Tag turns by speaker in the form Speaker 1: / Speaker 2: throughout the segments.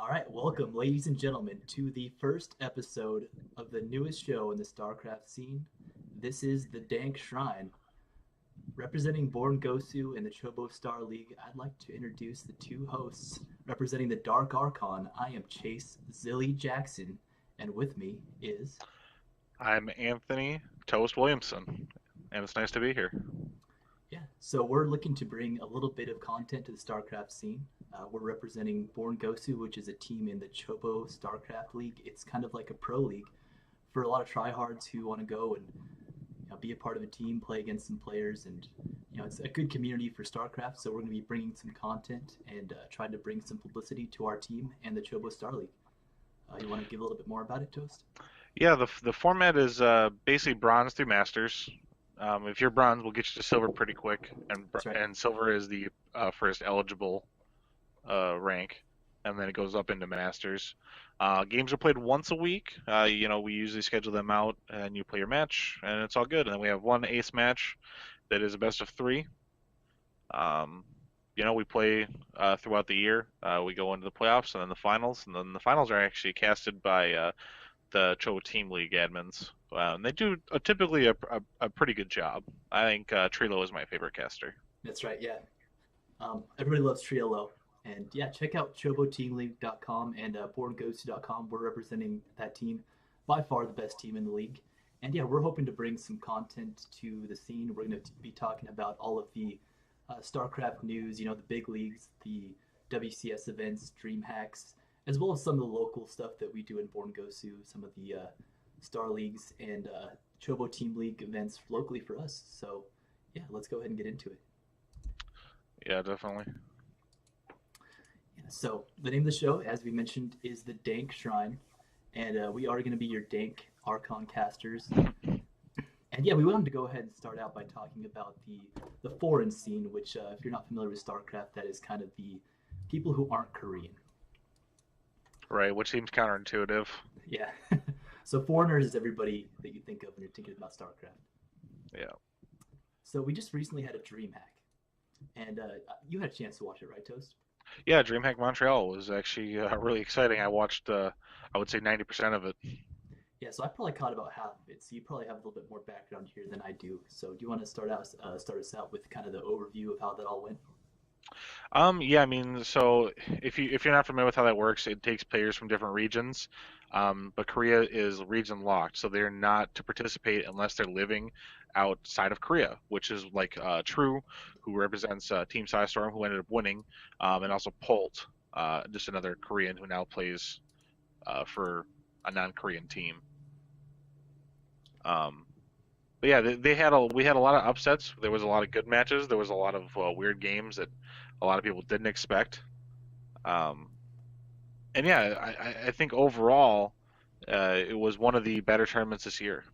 Speaker 1: All right, welcome, ladies and gentlemen, to the first episode of the newest show in the StarCraft scene. This is the Dank Shrine. Representing Born Gosu in the Chobo Star League, I'd like to introduce the two hosts. Representing the Dark Archon, I am Chase Zilly Jackson, and with me is.
Speaker 2: I'm Anthony Toast Williamson, and it's nice to be here.
Speaker 1: Yeah, so we're looking to bring a little bit of content to the StarCraft scene. We're representing Born Gosu, which is a team in the Chobo StarCraft League. It's kind of like a pro league for a lot of tryhards who want to go and be a part of a team, play against some players, and it's a good community for StarCraft. So we're going to be bringing some content and trying to bring some publicity to our team and the Chobo Star League. You want to give a little bit more about it, Toast?
Speaker 2: Yeah, the format is basically bronze through masters. If you're bronze, we'll get you to silver pretty quick,
Speaker 1: That's right.
Speaker 2: and silver is the first eligible rank, and then it goes up into masters. Games are played once a week. We usually schedule them out, and you play your match, and it's all good. And then we have one ace match that is a best of three. Um, we play throughout the year. We go into the playoffs and then the finals, and then the finals are actually casted by the Cho Team League admins. And they do typically a pretty good job. I think Trilo is my favorite caster.
Speaker 1: That's right. Yeah. Everybody loves Triolo. And yeah, check out choboteamleague.com and borngosu.com. We're representing that team, by far the best team in the league. And yeah, we're hoping to bring some content to the scene. We're going to be talking about all of the StarCraft news, the big leagues, the WCS events, dream hacks, as well as some of the local stuff that we do in Born Gosu, some of the Star Leagues and Chobo Team League events locally for us. So yeah, let's go ahead and get into it.
Speaker 2: Yeah, definitely.
Speaker 1: Yeah, so the name of the show, as we mentioned, is the Dank Shrine, and we are going to be your Dank Archon casters. And yeah, we wanted to go ahead and start out by talking about the foreign scene, which, if you're not familiar with StarCraft, that is kind of the people who aren't Korean.
Speaker 2: Right, which seems counterintuitive.
Speaker 1: Yeah. So foreigners is everybody that you think of when you're thinking about StarCraft.
Speaker 2: Yeah.
Speaker 1: So we just recently had a dream hack, and you had a chance to watch it, right, Toast?
Speaker 2: Yeah, DreamHack Montreal was actually really exciting. I watched, I would say 90% of it.
Speaker 1: Yeah, so I probably caught about half of it. So you probably have a little bit more background here than I do. So do you want to start us out with kind of the overview of how that all went?
Speaker 2: Yeah, I mean, so if you're not familiar with how that works, it takes players from different regions. But Korea is region locked, so they're not to participate unless they're living outside of Korea, which is like True, who represents Team Storm, who ended up winning, and also Polt, just another Korean who now plays for a non-Korean team. Um, but yeah, we had a lot of upsets. There was a lot of good matches. There was a lot of weird games that a lot of people didn't expect. Um, and yeah, I think overall it was one of the better tournaments this year.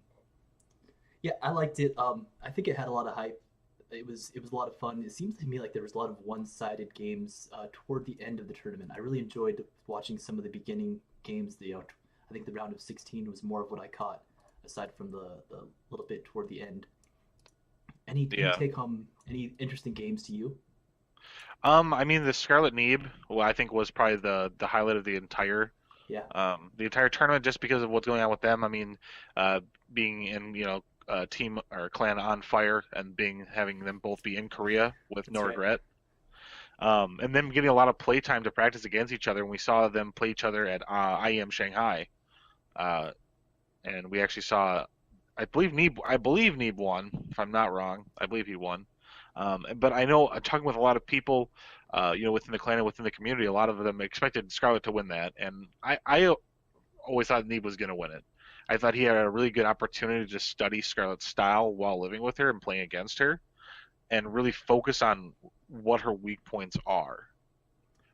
Speaker 1: Yeah, I liked it. I think it had a lot of hype. It was a lot of fun. It seems to me like there was a lot of one-sided games toward the end of the tournament. I really enjoyed watching some of the beginning games. I think the round of 16 was more of what I caught, aside from the little bit toward the end. Any
Speaker 2: Yeah.
Speaker 1: take home, any interesting games to you?
Speaker 2: I mean the Scarlet Neeb, well, I think was probably the highlight of
Speaker 1: Yeah,
Speaker 2: the entire tournament, just because of what's going on with them. I mean, uh, being in team or clan on fire and being having them both be in Korea with no
Speaker 1: that's right.
Speaker 2: regret. And them getting a lot of play time to practice against each other. And we saw them play each other at IEM Shanghai, uh, and we actually saw, I believe Neeb won, if I'm not wrong. I believe he won. But I know, talking with a lot of people, within the clan and within the community, a lot of them expected Scarlet to win that, and I always thought Neeb was going to win it. I thought he had a really good opportunity to study Scarlet's style while living with her and playing against her, and really focus on what her weak points are,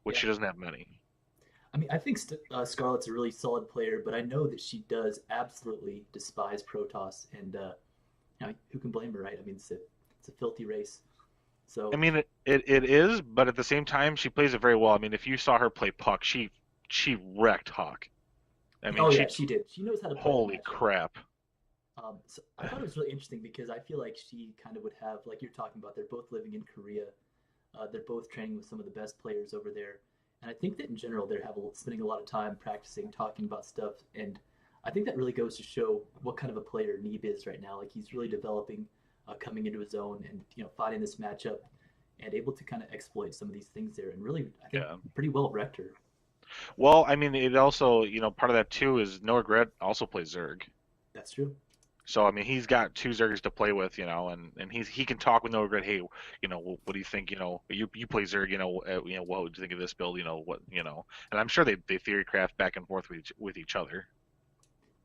Speaker 2: which
Speaker 1: Yeah.
Speaker 2: she doesn't have many.
Speaker 1: I mean, I think Scarlett's a really solid player, but I know that she does absolutely despise Protoss, and who can blame her, right? I mean, it's a filthy race.
Speaker 2: I
Speaker 1: So,
Speaker 2: mean, it is, but at the same time, she plays it very well. I mean, if you saw her play Puck, she wrecked Hawk. I mean,
Speaker 1: oh yeah,
Speaker 2: she
Speaker 1: she did. She knows how to play the
Speaker 2: holy
Speaker 1: matchup.
Speaker 2: crap.
Speaker 1: So I thought it was really interesting because I feel like she kind of would have, like you're talking about, they're both living in Korea. They're both training with some of the best players over there. And I think that in general they're spending a lot of time practicing, talking about stuff, and I think that really goes to show what kind of a player Neeb is right now. Like he's really developing, coming into his own, and finding this matchup, and able to kind of exploit some of these things there, and really I think
Speaker 2: Yeah.
Speaker 1: pretty well Rector.
Speaker 2: Well, I mean, it also, part of that too is No Regret also plays Zerg.
Speaker 1: That's true.
Speaker 2: So I mean, he's got two Zergs to play with, and he can talk with No Regret. Hey, what do you think? You play Zerg, what would you think of this build? And I'm sure they theory craft back and forth with each other.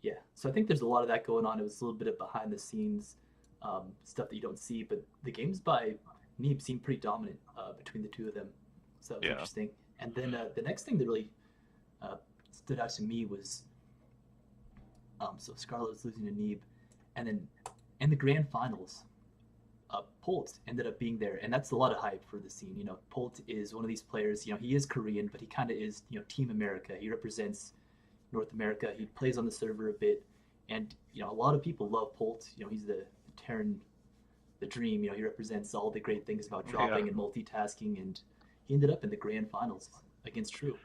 Speaker 1: Yeah. So I think there's a lot of that going on. It was a little bit of behind the scenes stuff that you don't see, but the games by Neeb seem pretty dominant between the two of them. So that was
Speaker 2: Yeah.
Speaker 1: interesting. And then the next thing that really stood out to me was so Scarlet was losing to Neeb, and then in the grand finals, Polt ended up being there, and that's a lot of hype for the scene. Polt is one of these players. He is Korean, but he kind of is Team America. He represents North America. He plays on the server a bit, and a lot of people love Polt. He's the Terran, the dream. He represents all the great things about
Speaker 2: Yeah.
Speaker 1: dropping and multitasking, and he ended up in the grand finals against True.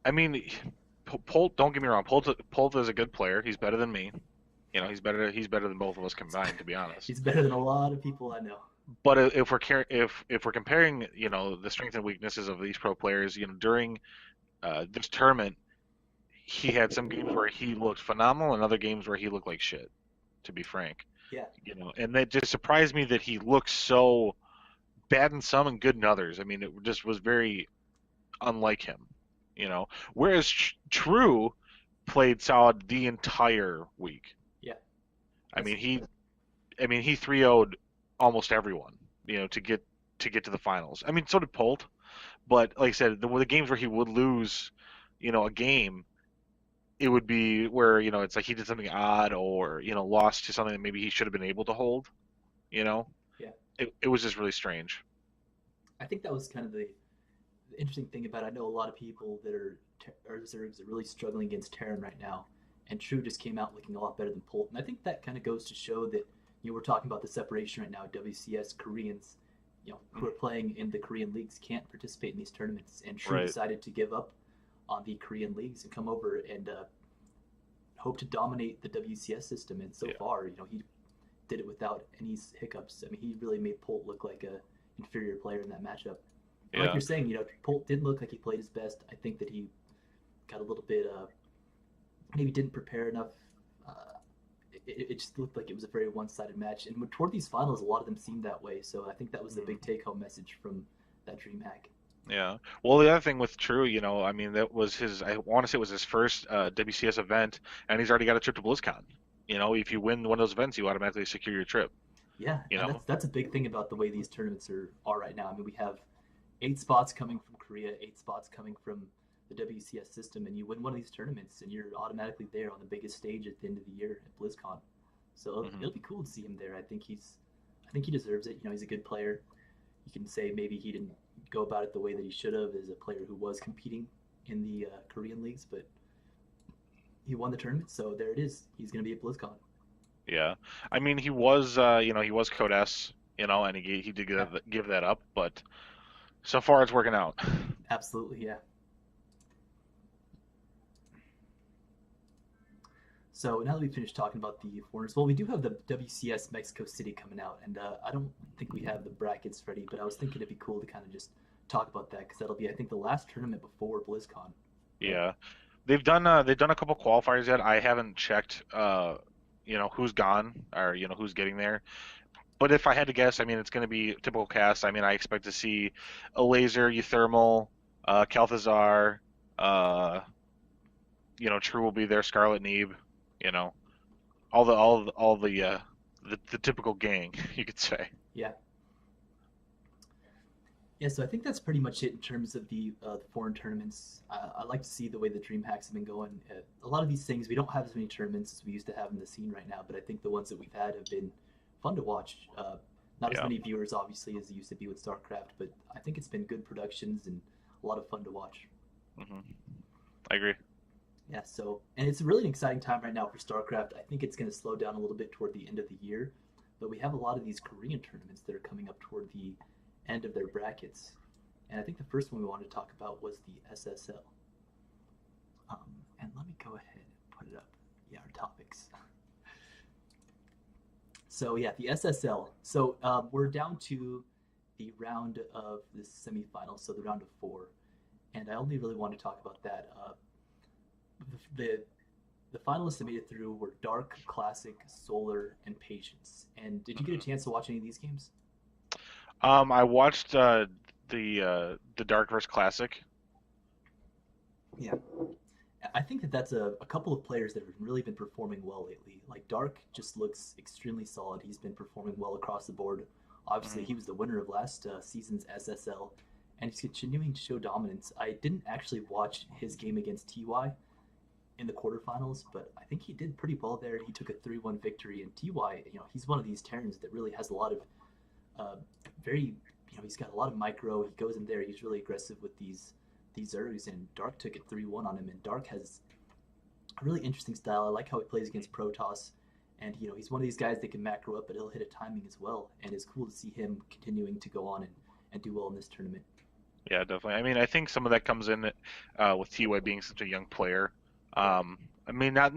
Speaker 2: I mean, Polt. Don't get me wrong. Polt is a good player. He's better than me. He's better than both of us combined, to be honest.
Speaker 1: He's better than a lot of people I know.
Speaker 2: But if we're comparing, the strengths and weaknesses of these pro players, during this tournament, he had some games where he looked phenomenal and other games where he looked like shit, to be frank.
Speaker 1: Yeah,
Speaker 2: And that just surprised me that he looked so bad in some and good in others. I mean, it just was very unlike him, Whereas True played solid the entire week.
Speaker 1: yeah,
Speaker 2: I
Speaker 1: that's
Speaker 2: mean, he 3-0'd almost everyone, to get to the finals. I mean, so did Polt, but like I said, the games where he would lose, a game, it would be where it's like he did something odd or lost to something that maybe he should have been able to hold. You know,
Speaker 1: yeah.
Speaker 2: it was just really strange.
Speaker 1: I think that was kind of the interesting thing about it. I know a lot of people that are Zergs are really struggling against Terran right now, and True just came out looking a lot better than Polt. And I think that kind of goes to show that we're talking about the separation right now. WCS Koreans, who are playing in the Korean leagues can't participate in these tournaments, and True
Speaker 2: Right.
Speaker 1: decided to give up on the Korean leagues and come over and hope to dominate the WCS system. And so
Speaker 2: Yeah.
Speaker 1: far, he did it without any hiccups. I mean, he really made Polt look like a inferior player in that matchup. And like
Speaker 2: Yeah.
Speaker 1: you're saying, Polt didn't look like he played his best. I think that he got a little bit, maybe didn't prepare enough. Uh, it just looked like it was a very one-sided match. And toward these finals, a lot of them seemed that way. So I think that was the big take-home message from that DreamHack.
Speaker 2: Yeah. Well, the other thing with True, I mean, that was his. I want to say it was his first WCS event, and he's already got a trip to BlizzCon. If you win one of those events, you automatically secure your trip.
Speaker 1: Yeah,
Speaker 2: You
Speaker 1: and
Speaker 2: know.
Speaker 1: that's a big thing about the way these tournaments are right now. I mean, we have 8 spots coming from Korea, 8 spots coming from the WCS system, and you win one of these tournaments, and you're automatically there on the biggest stage at the end of the year at BlizzCon. So
Speaker 2: Hmm.
Speaker 1: it'll be cool to see him there. I think he deserves it. He's a good player. You can say maybe he didn't go about it the way that he should have as a player who was competing in the Korean leagues, but he won the tournament, so there it is. He's going to be at BlizzCon.
Speaker 2: Yeah. I mean, he was Code S, and he did
Speaker 1: Yeah,
Speaker 2: give that up, but so far it's working out.
Speaker 1: absolutely, yeah. So now that we finished talking about the foreigners, well, we do have the WCS Mexico City coming out, and I don't think we have the brackets ready, but I was thinking it'd be cool to kind of just talk about that because that'll be, I think, the last tournament before BlizzCon, right?
Speaker 2: Yeah. They've done a couple qualifiers yet. I haven't checked who's gone or who's getting there. But if I had to guess, I mean it's going to be typical cast. I mean I expect to see a laser, Euthermal, Calthazar, uh, True will be there, Scarlet Neeb, you know, all the typical gang, you could say.
Speaker 1: Yeah. Yeah, so I think that's pretty much it in terms of the foreign tournaments. I like to see the way the DreamHacks have been going. A lot of these things, we don't have as many tournaments as we used to have in the scene right now, but I think the ones that we've had have been fun to watch. Not as
Speaker 2: Yeah.
Speaker 1: many viewers, obviously, as it used to be with StarCraft, but I think it's been good productions and a lot of fun to watch.
Speaker 2: Hmm. I agree.
Speaker 1: Yeah, so, and it's really an exciting time right now for StarCraft. I think it's going to slow down a little bit toward the end of the year, but we have a lot of these Korean tournaments that are coming up toward the end of their brackets. And I think the first one we wanted to talk about was the SSL. And let me go ahead and put it up. Yeah, our topics. So yeah, the SSL. So we're down to the round of the semifinals, so the round of four, and I only really want to talk about that. The the finalists that made it through were Dark, Classic, Solar, and Patience. And did you get a
Speaker 2: Mhm.
Speaker 1: chance to watch any of these games?
Speaker 2: I watched the Darkverse Classic.
Speaker 1: Yeah, I think that that's a couple of players that have really been performing well lately. Like Dark just looks extremely solid. He's been performing well across the board. Obviously,
Speaker 2: Mhm.
Speaker 1: he was the winner of last season's SSL, and he's continuing to show dominance. I didn't actually watch his game against TY in the quarterfinals, but I think he did pretty well there. He took a 3-1 victory, and TY, he's one of these Terrans that really has a lot of uh, very, he's got a lot of micro. He goes in there. He's really aggressive with these Zergs, and Dark took it 3-1 on him. And Dark has a really interesting style. I like how he plays against Protoss, and he's one of these guys that can macro up, but he'll hit a timing as well. And it's cool to see him continuing to go on and do well in this tournament.
Speaker 2: Yeah, definitely. I mean, I think some of that comes in with TY being such a young player.
Speaker 1: Right.
Speaker 2: I mean, not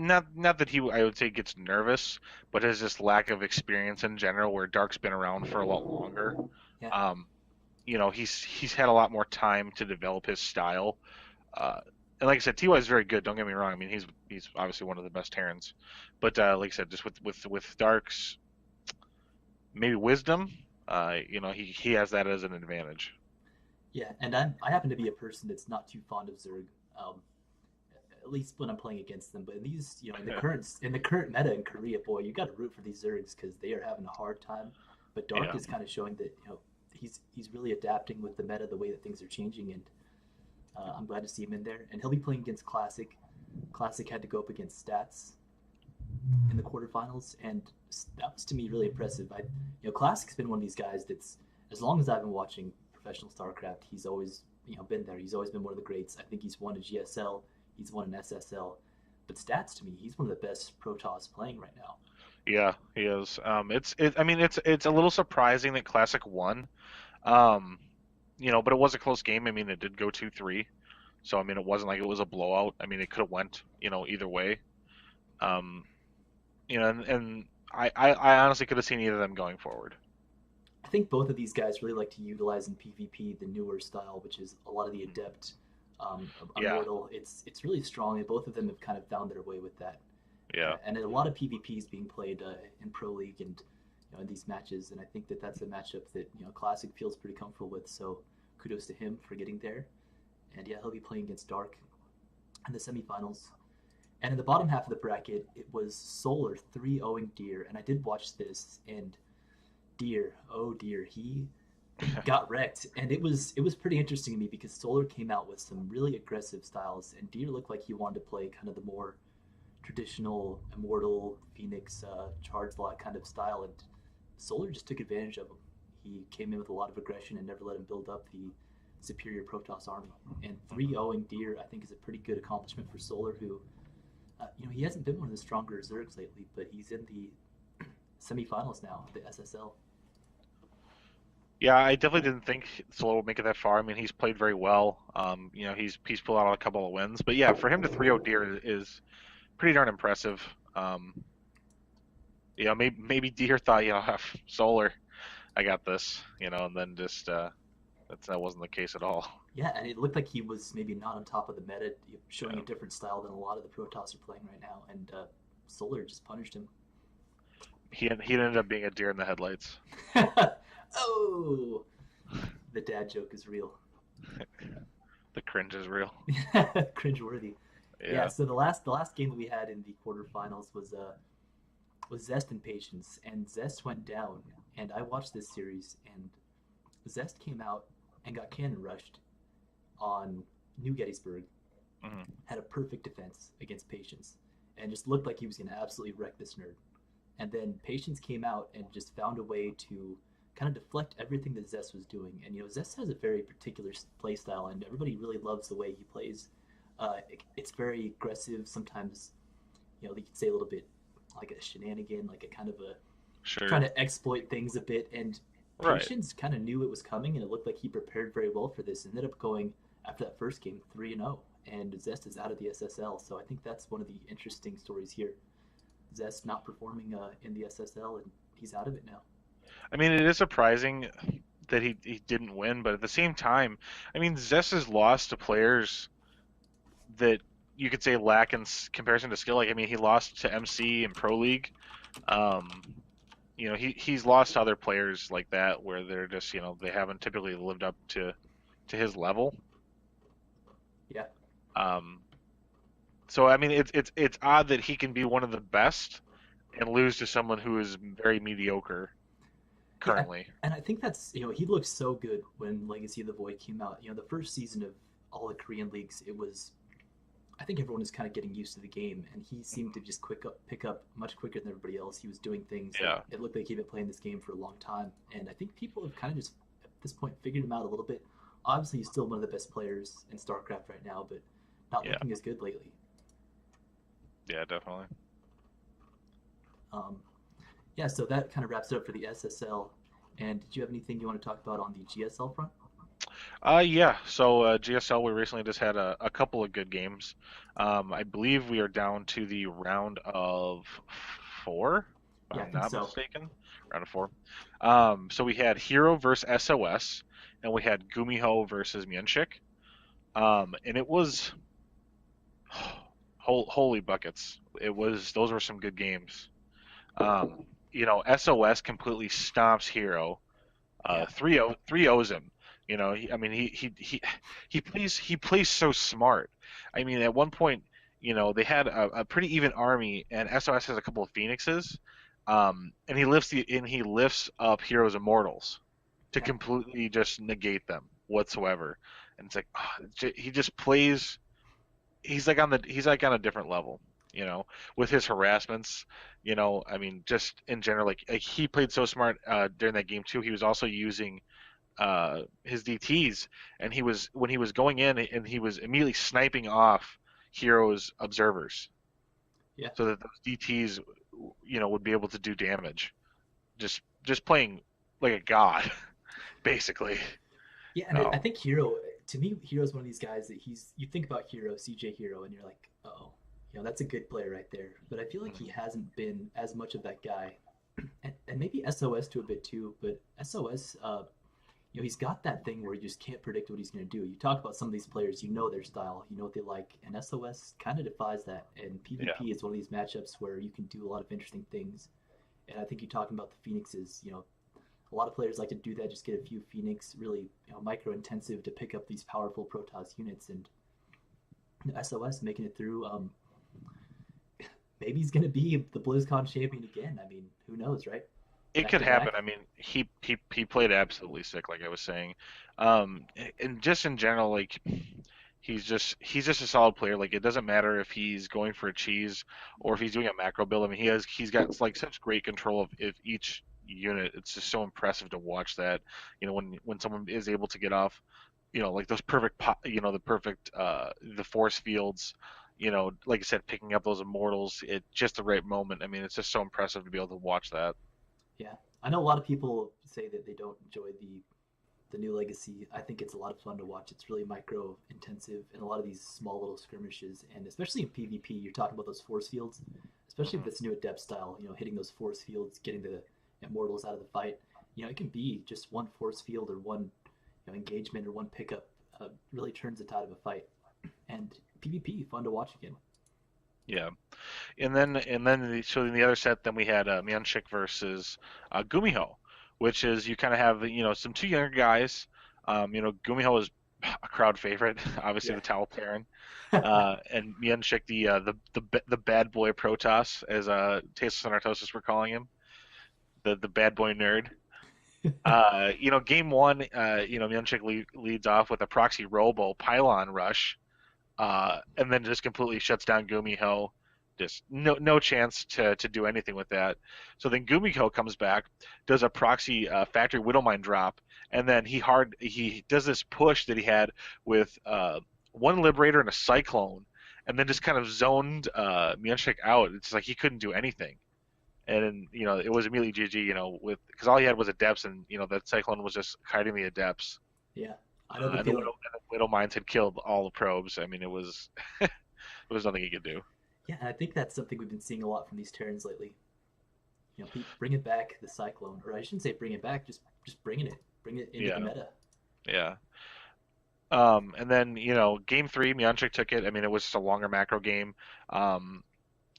Speaker 2: that he, I would say, gets nervous, but his just lack of experience in general, where Dark's been around for a lot longer.
Speaker 1: Yeah.
Speaker 2: Um, he's had a lot more time to develop his style. Uh, and like I said, TY is very good. Don't get me wrong. I mean, he's obviously one of the best Terrans, but like I said, just with Dark's maybe wisdom, he has that as an advantage.
Speaker 1: Yeah. And I happen to be a person that's not too fond of Zerg. Um, at least when I'm playing against them. But in these, in the current meta in Korea, boy, you got to root for these Zergs because they are having a hard time. But Dark
Speaker 2: Yeah.
Speaker 1: is kind of showing that he's really adapting with the meta, the way that things are changing, and I'm glad to see him in there. And he'll be playing against Classic. Classic had to go up against Stats in the quarterfinals, and that was to me really impressive. Classic's been one of these guys that's, as long as I've been watching professional StarCraft, he's always been there. He's always been one of the greats. I think he's won a GSL, he's won an SSL, but Stats to me, he's one of the best Protoss playing right now.
Speaker 2: Yeah, he is. I mean, it's a little surprising that Classic won. Um, but it was a close game. I mean, it did go 2-3. So I mean, it wasn't like it was a blowout. I mean, it could have went, either way. Um, and I honestly could have seen either of them going forward.
Speaker 1: I think both of these guys really like to utilize in PvP the newer style, which is a lot of the adept,
Speaker 2: Yeah,
Speaker 1: immortal. It's really strong, and both of them have kind of found their way with that.
Speaker 2: yeah,
Speaker 1: And a lot of PvP is being played in Pro League and in these matches, and I think that that's a matchup that Classic feels pretty comfortable with. So kudos to him for getting there. And yeah, he'll be playing against Dark in the semifinals. And in the bottom half of the bracket, it was Solar 3-0ing Deer, and I did watch this, and Deer, oh dear, he got wrecked, and it was pretty interesting to me because Solar came out with some really aggressive styles, and Deer looked like he wanted to play kind of the more traditional Immortal Phoenix charge block kind of style, and Solar just took advantage of him. He came in with a lot of aggression and never let him build up the superior Protoss army. And 3-0ing Deer, I think, is a pretty good accomplishment for Solar, who, he hasn't been one of the stronger Zergs lately, but he's in the semifinals now, the SSL.
Speaker 2: yeah. I definitely didn't think Solo would make it that far. I mean, he's played very well. He's pulled out a couple of wins, but yeah, for him to 3-0 Deer is pretty darn impressive. Um, maybe Deer thought, Solar, I got this, and then just that wasn't the case at all.
Speaker 1: Yeah, and it looked like he was maybe not on top of the meta, showing a
Speaker 2: Yeah.
Speaker 1: different style than a lot of the Protoss are playing right now, and Solar just punished him.
Speaker 2: He ended up being a deer in the headlights.
Speaker 1: Oh, the dad joke is real.
Speaker 2: The cringe is real.
Speaker 1: Cringeworthy. Yeah,
Speaker 2: Yeah.
Speaker 1: so the last game that we had in the quarterfinals was Zest and Patience, and Zest went down, and I watched this series, and Zest came out and got cannon rushed on New Gettysburg,
Speaker 2: Hmm.
Speaker 1: had a perfect defense against Patience, and just looked like he was going to absolutely wreck this nerd. And then Patience came out and just found a way to kind of deflect everything that Zest was doing. And Zest has a very particular play style, and everybody really loves the way he plays. It's very aggressive. Sometimes, you could say a little bit like a shenanigan, like a kind of a
Speaker 2: Sure.
Speaker 1: trying to exploit things a bit. And
Speaker 2: Right.
Speaker 1: Patience kind of knew it was coming, and it looked like he prepared very well for this. Ended up going after that first game 3-0, and Zest is out of the SSL. So I think that's one of the interesting stories here. Zest not performing in the SSL, and he's out of it now.
Speaker 2: I mean, it is surprising that he didn't win, but at the same time, I mean, Zest has lost to players that you could say lack in comparison to skill. Like, I mean, he lost to MC in Pro League. Um, he's lost to other players like that where they're just, they haven't typically lived up to his level.
Speaker 1: Yeah,
Speaker 2: Um, so I mean, it's odd that he can be one of the best and lose to someone who is very mediocre
Speaker 1: yeah,
Speaker 2: currently.
Speaker 1: and I think that's he looked so good when Legacy of the Void came out. The first season of all the Korean leagues, it was I think everyone is kind of getting used to the game, and he seemed to just pick up much quicker than everybody else. He was doing things that
Speaker 2: Yeah,
Speaker 1: it looked like he'd been playing this game for a long time, and I think people have kind of just at this point figured him out a little bit. Obviously, he's still one of the best players in StarCraft right now, but not
Speaker 2: yeah,
Speaker 1: looking as good lately.
Speaker 2: yeah, definitely.
Speaker 1: Um, yeah, so that kind of wraps it up for the SSL. And did you have anything you want to talk about on the GSL front?
Speaker 2: Yeah. So GSL, we recently just had a couple of good games. I believe we are down to the round of four, if
Speaker 1: Yeah, I
Speaker 2: I'm
Speaker 1: think
Speaker 2: not
Speaker 1: so.
Speaker 2: mistaken. Round of four. So we had Hero versus SOS, and we had Gumiho versus Myunshik. And it was holy buckets. It was those were some good games. SOS completely stomps Hero.
Speaker 1: Yeah,
Speaker 2: 3 O's him. I mean, he plays so smart. I mean, at one point, they had a pretty even army, and SOS has a couple of Phoenixes, and he lifts up Heroes Immortals to
Speaker 1: yeah,
Speaker 2: completely just negate them whatsoever. And it's like he just plays. He's like on a different level, with his harassments. I mean, just in general, like he played so smart during that game too. He was also using his DTs, and he was when he was going in, and he was immediately sniping off heroes observers,
Speaker 1: yeah.
Speaker 2: so that those DTs, would be able to do damage. Just playing like a god, basically.
Speaker 1: Yeah, and I
Speaker 2: Um,
Speaker 1: think Hero, to me, Hero's one of these guys that you think about Hero, CJ Hero, and you're like, oh, that's a good player right there. But I feel like he hasn't been as much of that guy, and maybe SOS to a bit too. But SOS, he's got that thing where you just can't predict what he's going to do. You talk about some of these players, you know their style, you know what they like, and SOS kind of defies that. And
Speaker 2: yeah,
Speaker 1: PvP is one of these matchups where you can do a lot of interesting things. And I think you're talking about the Phoenixes, a lot of players like to do that, just get a few Phoenix, really micro intensive to pick up these powerful Protoss units. And SOS making it through, maybe he's going to be the BlizzCon champion again. I mean, who knows, right?
Speaker 2: it
Speaker 1: Back
Speaker 2: could
Speaker 1: to
Speaker 2: happen.
Speaker 1: back.
Speaker 2: I mean, he played absolutely sick, like I was saying. And just in general, like he's just a solid player. Like it doesn't matter if he's going for a cheese or if he's doing a macro build. I mean, he's got like such great control of each unit. It's just so impressive to watch that. When someone is able to get off, like those perfect, the force fields. Like I said, picking up those immortals at just the right moment. I mean, it's just so impressive to be able to watch that.
Speaker 1: Yeah. I know a lot of people say that they don't enjoy the new legacy. I think it's a lot of fun to watch. It's really micro intensive and a lot of these small little skirmishes, and especially in PvP, you're talking about those force fields, especially with
Speaker 2: Hmm.
Speaker 1: this new adept style. Hitting those force fields, getting the immortals out of the fight. It can be just one force field or one engagement or one pickup really turns the tide of a fight. And PvP fun to watch again.
Speaker 2: Yeah. So in the other set, then we had Mianchik versus Gumiho, which is you kind of have some two younger guys. Gumiho is a crowd favorite, obviously
Speaker 1: Yeah.
Speaker 2: the Towel Baron, and Mianchik the bad boy Protoss, as Tasos and Artosis were calling him, the bad boy nerd. Game one, Mianchik leads off with a proxy robo pylon rush, and then just completely shuts down Gumiho. Just no chance to do anything with that. So then Gumiho comes back, does a proxy factory Widowmine drop, and then he does this push that he had with one Liberator and a Cyclone, and then just kind of zoned Mianshik out. It's like he couldn't do anything. and it was immediately GG. With because all he had was adepts, and that Cyclone was just hiding the adepts.
Speaker 1: Yeah, I know the
Speaker 2: And the
Speaker 1: feeling.
Speaker 2: Widow Mines had killed all the probes. I mean, it was there was nothing he could do.
Speaker 1: Yeah, and I think that's something we've been seeing a lot from these Terrans lately. Bring it back the Cyclone, or I shouldn't say bring it back, just bring it into the
Speaker 2: Yeah,
Speaker 1: meta.
Speaker 2: yeah. And then game three, Myanchik took it. I mean, it was just a longer macro game. Um,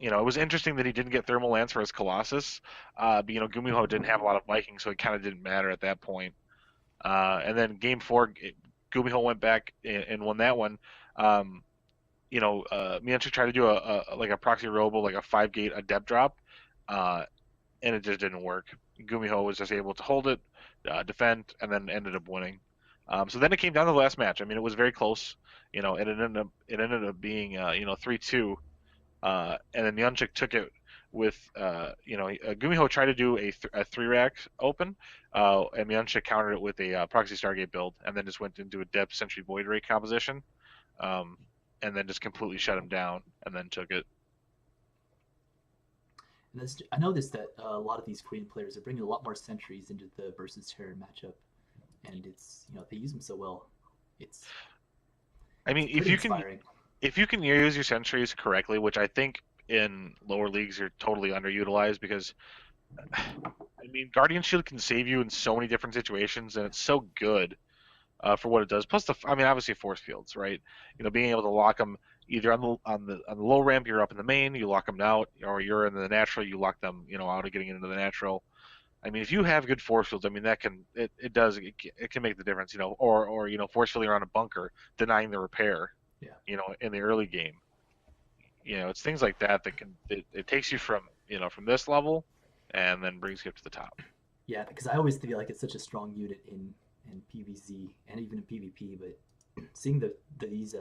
Speaker 2: it was interesting that he didn't get Thermal Lance for his Colossus. But Gumiho didn't have a lot of Vikings, so it kind of didn't matter at that point. And then game four, Gumiho went back and won that one. Um, Myanchik tried to do like a proxy robo, like a 5-gate adept drop, uh, and it just didn't work. Gumiho was just able to hold it, defend, and then ended up winning. So then it came down to the last match. I mean, it was very close. It ended up being 3-2, and then Myanchik took it with Gumiho tried to do a 3-rack open, and Myanchik countered it with a proxy Stargate build, and then just went into a depth Sentry Void Ray composition, um, and then just completely shut him down, and then took it.
Speaker 1: And I noticed that a lot of these Korean players are bringing a lot more sentries into the versus Terran matchup, and it's they use them so well. It's
Speaker 2: I
Speaker 1: it's
Speaker 2: mean,
Speaker 1: pretty inspiring.
Speaker 2: if you can use your sentries correctly, which I think in lower leagues are totally underutilized because I mean Guardian Shield can save you in so many different situations and it's so good for what it does. Plus I mean obviously force fields, right? Being able to lock them either on the low ramp, you're up in the main, you lock them out, or you're in the natural, you lock them out of getting into the natural. I mean, if you have good force fields, I mean that it can make the difference, or force fielding around a bunker, denying the repair,
Speaker 1: Yeah,
Speaker 2: in the early game. It's things like that that it takes you from this level, and then brings you up to the top.
Speaker 1: yeah, because I always feel like it's such a strong unit in PvZ and even in PvP, but seeing these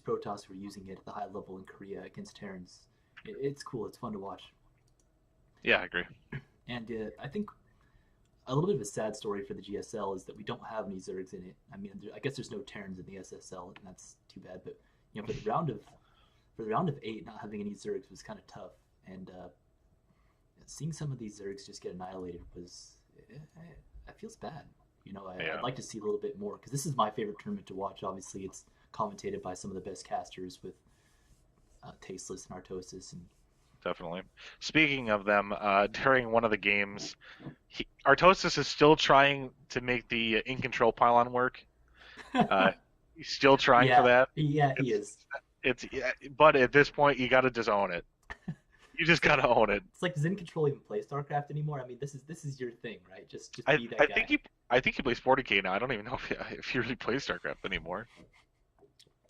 Speaker 1: Protoss who are using it at the high level in Korea against Terrans, it's cool. It's fun to watch,
Speaker 2: Yeah, I agree.
Speaker 1: and I think a little bit of a sad story for the GSL is that we don't have any Zergs in it. I mean, I guess there's no Terrans in the SSL, and that's too bad. But for the round of eight, not having any Zergs was kind of tough, and seeing some of these Zergs just get annihilated was it feels bad. I'd
Speaker 2: Yeah,
Speaker 1: like to see a little bit more because this is my favorite tournament to watch. Obviously, it's commentated by some of the best casters with Tasteless and Artosis, and
Speaker 2: definitely. Speaking of them, during one of the games, Artosis is still trying to make the in control pylon work. Uh, he's still trying for
Speaker 1: yeah,
Speaker 2: that.
Speaker 1: yeah, he
Speaker 2: It's
Speaker 1: is.
Speaker 2: yeah, but at this point, you got to just own it. You just got to own it.
Speaker 1: It's like, does In Control even play StarCraft anymore? I mean, this is your thing, right? Just
Speaker 2: I
Speaker 1: be that
Speaker 2: I
Speaker 1: guy.
Speaker 2: think he plays 40K now. I don't even know if he really plays StarCraft anymore.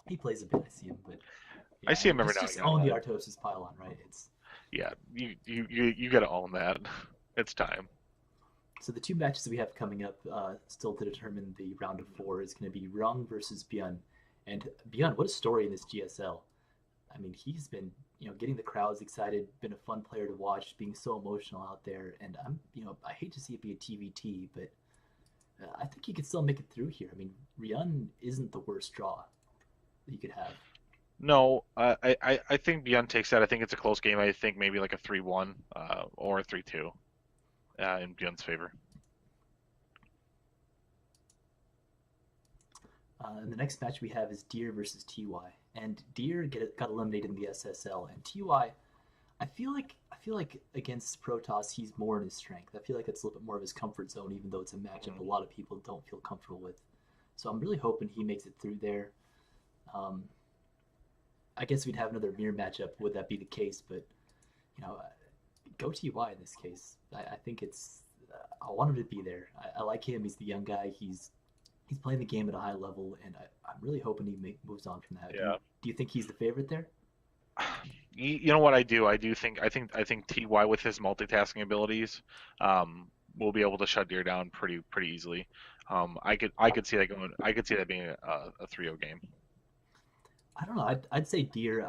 Speaker 1: He plays a bit. I see him, but
Speaker 2: I
Speaker 1: yeah,
Speaker 2: see him every
Speaker 1: just
Speaker 2: now and
Speaker 1: just
Speaker 2: again.
Speaker 1: own the Artosis pylon, right? It's
Speaker 2: Yeah, you got to own that. It's time.
Speaker 1: so the two matches we have coming up, still to determine the round of four, is going to be Rung versus Byun. And Byun, what a story in this GSL. I mean, he's been getting the crowds excited, been a fun player to watch, being so emotional out there. And I hate to see it be a TVT, but I think he could still make it through here. I mean, Ryun isn't the worst draw that you could have.
Speaker 2: No, I think Beyond takes that. I think it's a close game. I think maybe like a 3-1 or a 3-2 in Beyond's favor.
Speaker 1: And the next match we have is Deer versus TY, and Deer got eliminated in the SSL, and TY, I feel like against Protoss he's more in his strength. I feel like it's a little bit more of his comfort zone, even though it's a matchup a
Speaker 2: Mhm.
Speaker 1: lot of people don't feel comfortable with. So I'm really hoping he makes it through there. Um, I guess we'd have another mirror matchup. Would that be the case? But you know, go TY in this case. I think it's. I want him to be there. I like him. He's the young guy. He's playing the game at a high level, and I'm really hoping moves on from that.
Speaker 2: Yeah.
Speaker 1: Do you think he's the favorite there?
Speaker 2: You know what I do? I think Ty with his multitasking abilities will be able to shut Deer down pretty easily. I could see that going. I could see that being a 3-0 game.
Speaker 1: I don't know. I'd say Deer.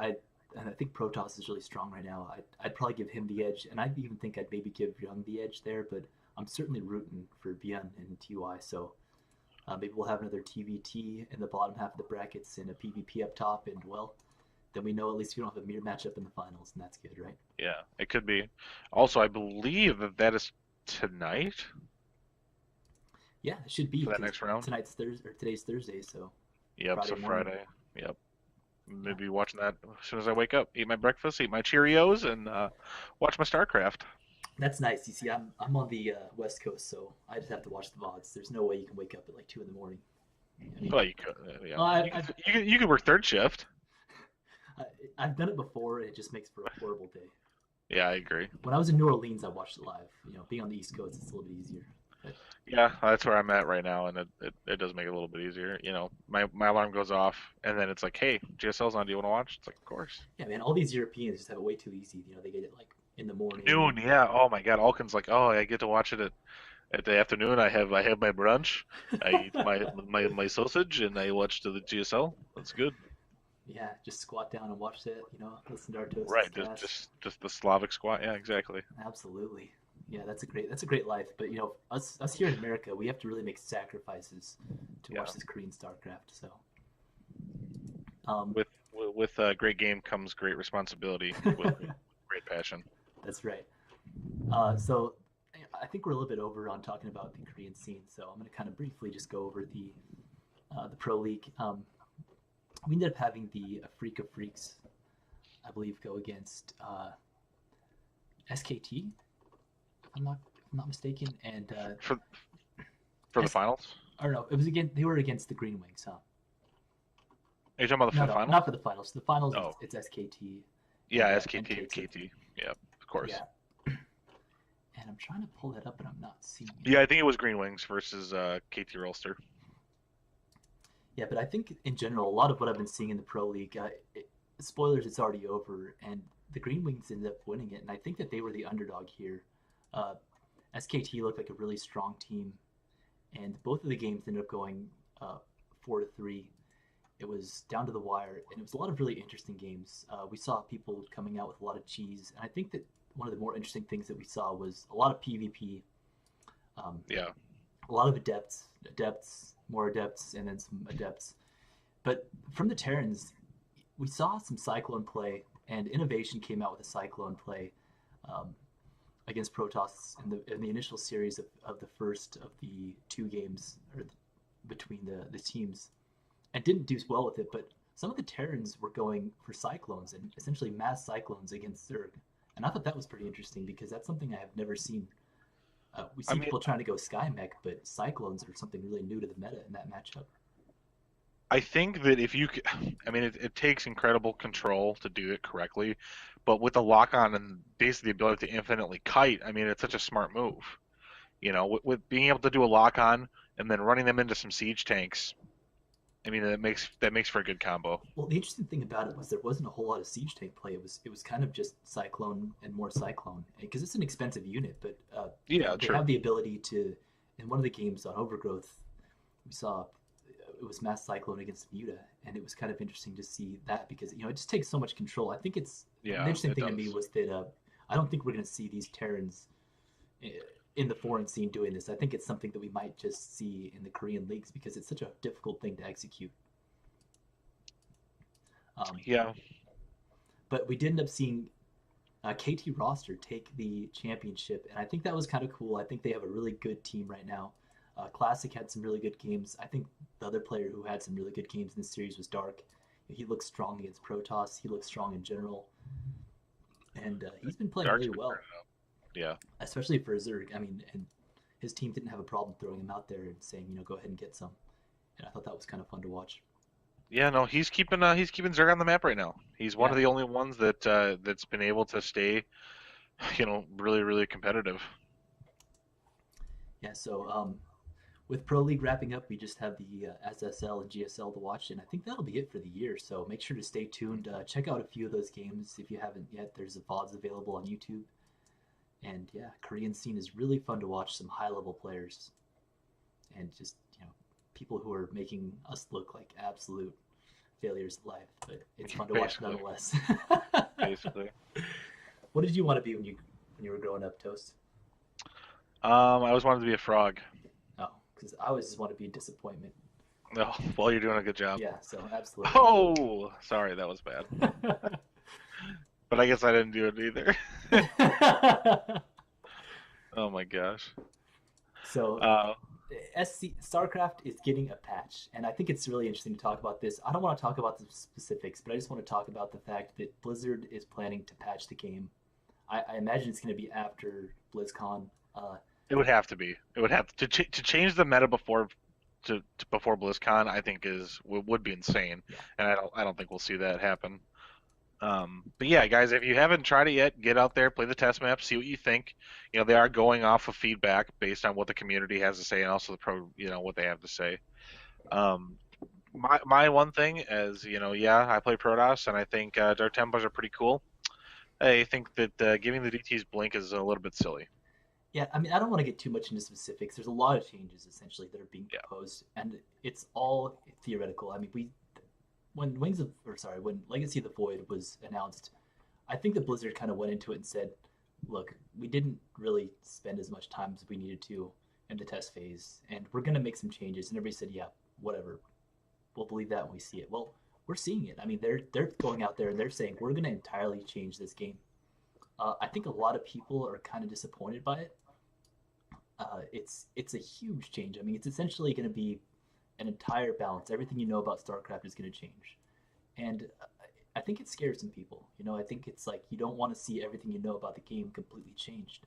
Speaker 1: And I think Protoss is really strong right now. I'd probably give him the edge, and I even think I'd maybe give Young the edge there. But I'm certainly rooting for Bien and TY. So maybe we'll have another TVT in the bottom half of the brackets and a PvP up top. And well, then we know at least we don't have a mirror matchup in the finals, and that's good, right?
Speaker 2: Yeah, it could be. Also, I believe that that is tonight
Speaker 1: Yeah, it should be
Speaker 2: for that
Speaker 1: because
Speaker 2: next round.
Speaker 1: tonight's Thursday or today's Thursday, so
Speaker 2: Yep,
Speaker 1: Friday
Speaker 2: so
Speaker 1: morning.
Speaker 2: Friday. Yep.
Speaker 1: Yeah,
Speaker 2: Maybe watching that as soon as I wake up. Eat my breakfast, eat my Cheerios, and watch my StarCraft.
Speaker 1: that's nice. You see, I'm on the West Coast, so I just have to watch the VODs. There's no way you can wake up at like 2 in the morning. I mean,
Speaker 2: Well, you could, yeah.
Speaker 1: well,
Speaker 2: You could, you could work third shift.
Speaker 1: I, I've done it before, and it just makes for a horrible day.
Speaker 2: Yeah, I agree.
Speaker 1: When I was in New Orleans, I watched it live. Being on the East Coast, it's a little bit easier. But
Speaker 2: Yeah, that's where I'm at right now, and it does make it a little bit easier. My alarm goes off, and then it's like, hey, GSL's on. Do you want to watch? It's like, of course.
Speaker 1: yeah, man, all these Europeans just have it way too easy. They get it like in the morning,
Speaker 2: Noon,
Speaker 1: and
Speaker 2: yeah. Oh my God, Alkin's like, oh, I get to watch it at the afternoon. I have my brunch. I eat my sausage, and I watch the GSL. That's good.
Speaker 1: yeah, just squat down and watch that. Listen to our toast's
Speaker 2: Right,
Speaker 1: cast.
Speaker 2: just the Slavic squat. Yeah, exactly.
Speaker 1: Absolutely. Yeah, that's a great life. But us here in America, we have to really make sacrifices to
Speaker 2: Yeah.
Speaker 1: watch this Korean StarCraft. So, um,
Speaker 2: With great game comes great responsibility. With great passion.
Speaker 1: that's right. So I think we're a little bit over on talking about the Korean scene. So I'm going to kind of briefly just go over the Pro League. We ended up having the Freak of Freaks, I believe, go against SKT, if I'm not mistaken, and
Speaker 2: For for the
Speaker 1: S
Speaker 2: finals?
Speaker 1: or no, it was again they were against the Green Wings, huh?
Speaker 2: Are you talking about
Speaker 1: No,
Speaker 2: the
Speaker 1: no,
Speaker 2: finals?
Speaker 1: not for the finals. The finals
Speaker 2: Oh,
Speaker 1: it's SKT
Speaker 2: yeah,
Speaker 1: and
Speaker 2: SKT,
Speaker 1: KT.
Speaker 2: KT. Yeah, of course.
Speaker 1: Yeah, and I'm trying to pull that up, but I'm not seeing it.
Speaker 2: Yeah, I think it was Green Wings versus KT Rolster.
Speaker 1: Yeah, but I think in general, a lot of what I've been seeing in the Pro League, spoilers, it's already over, and the Green Wings ended up winning it, and I think that they were the underdog here. Uh, SKT looked like a really strong team, and both of the games ended up going 4-3. It was down to the wire, and it was a lot of really interesting games. We saw people coming out with a lot of cheese, and I think that one of the more interesting things that we saw was a lot of PvP, um,
Speaker 2: Yeah,
Speaker 1: a lot of adepts, more adepts, and then some adepts. But from the Terrans, we saw some Cyclone play, and Innovation came out with a Cyclone play um, against Protoss in the initial series of the first of the two games between the teams, and didn't do well with it. But some of the Terrans were going for Cyclones and essentially mass Cyclones against Zerg, and I thought that was pretty interesting because that's something I have never seen. We
Speaker 2: I
Speaker 1: see
Speaker 2: mean,
Speaker 1: people trying to go Skymech, but Cyclones are something really new to the meta in that matchup.
Speaker 2: I think that if you, I mean, it takes incredible control to do it correctly, but with the lock on and basically the ability to infinitely kite, I mean, it's such a smart move. With being able to do a lock on and then running them into some siege tanks, I mean, that makes for a good combo.
Speaker 1: Well, the interesting thing about it was there wasn't a whole lot of siege tank play. It was kind of just Cyclone and more Cyclone because it's an expensive unit, but
Speaker 2: Yeah,
Speaker 1: they
Speaker 2: true.
Speaker 1: have the ability to. In one of the games on Overgrowth, we saw it was Mass Cyclone against Muta, and it was kind of interesting to see that because it just takes so much control. I think it's the
Speaker 2: Yeah,
Speaker 1: interesting
Speaker 2: it
Speaker 1: thing to me
Speaker 2: does.
Speaker 1: was that I don't think we're going to see these Terrans eh, in the foreign scene doing this. I think it's something that we might just see in the Korean leagues because it's such a difficult thing to execute. Um,
Speaker 2: Yeah,
Speaker 1: but we did end up seeing KT roster take the championship, and I think that was kind of cool. I think they have a really good team right now. Classic had some really good games. I think the other player who had some really good games in this series was Dark. He looks strong against Protoss. He looks strong in general, and he's been playing
Speaker 2: Dark's
Speaker 1: really
Speaker 2: been
Speaker 1: well,
Speaker 2: turning up. Yeah.
Speaker 1: especially for Zerg. I mean, and his team didn't have a problem throwing him out there and saying, go ahead and get some. And I thought that was kind of fun to watch.
Speaker 2: Yeah, no, he's keeping Zerg on the map right now. He's one
Speaker 1: Yeah,
Speaker 2: of the only ones that's been able to stay, really really competitive.
Speaker 1: yeah. So with Pro League wrapping up, we just have the SSL and GSL to watch, and I think that'll be it for the year. So make sure to stay tuned. Check out a few of those games if you haven't yet. There's a VODs available on YouTube, and yeah, Korean scene is really fun to watch. Some high level players, and just people who are making us look like absolute failures of life, but it's fun to watch
Speaker 2: Basically,
Speaker 1: nonetheless.
Speaker 2: basically.
Speaker 1: What did you want to be when you were growing up, Toast?
Speaker 2: I always wanted to be a frog.
Speaker 1: Oh, because I always just want to be a disappointment.
Speaker 2: No, well, you're doing a good job.
Speaker 1: Yeah, so absolutely.
Speaker 2: Oh, sorry, that was bad. But I guess I didn't do it either. Oh my gosh.
Speaker 1: So
Speaker 2: Uh,
Speaker 1: SC StarCraft is getting a patch, and I think it's really interesting to talk about this. I don't want to talk about the specifics, but I just want to talk about the fact that Blizzard is planning to patch the game. I imagine it's going to be after BlizzCon.
Speaker 2: it would have to be. It would have to change the meta before before BlizzCon. I think would be insane,
Speaker 1: Yeah,
Speaker 2: and I don't think we'll see that happen. But yeah, guys, if you haven't tried it yet, get out there, play the test map, see what you think. They are going off of feedback based on what the community has to say and also the what they have to say. Um, my one thing is, yeah, I play Protoss and I think Dark Templars are pretty cool. I think that giving the DTs blink is a little bit silly.
Speaker 1: yeah. I mean, I don't want to get too much into specifics. There's a lot of changes essentially that are being
Speaker 2: Yeah.
Speaker 1: proposed, and it's all theoretical. I mean, when Legacy of the Void was announced, I think that Blizzard kind of went into it and said, "Look, we didn't really spend as much time as we needed to in the test phase, and we're going to make some changes." And everybody said, "Yeah, whatever. We'll believe that when we see it." Well, we're seeing it. I mean, they're going out there and they're saying we're going to entirely change this game. I think a lot of people are kind of disappointed by it. It's a huge change. I mean, it's essentially going to be an entire balance. Everything you know about StarCraft is going to change, and I think it scares some people. I think it's like you don't want to see everything you know about the game completely changed.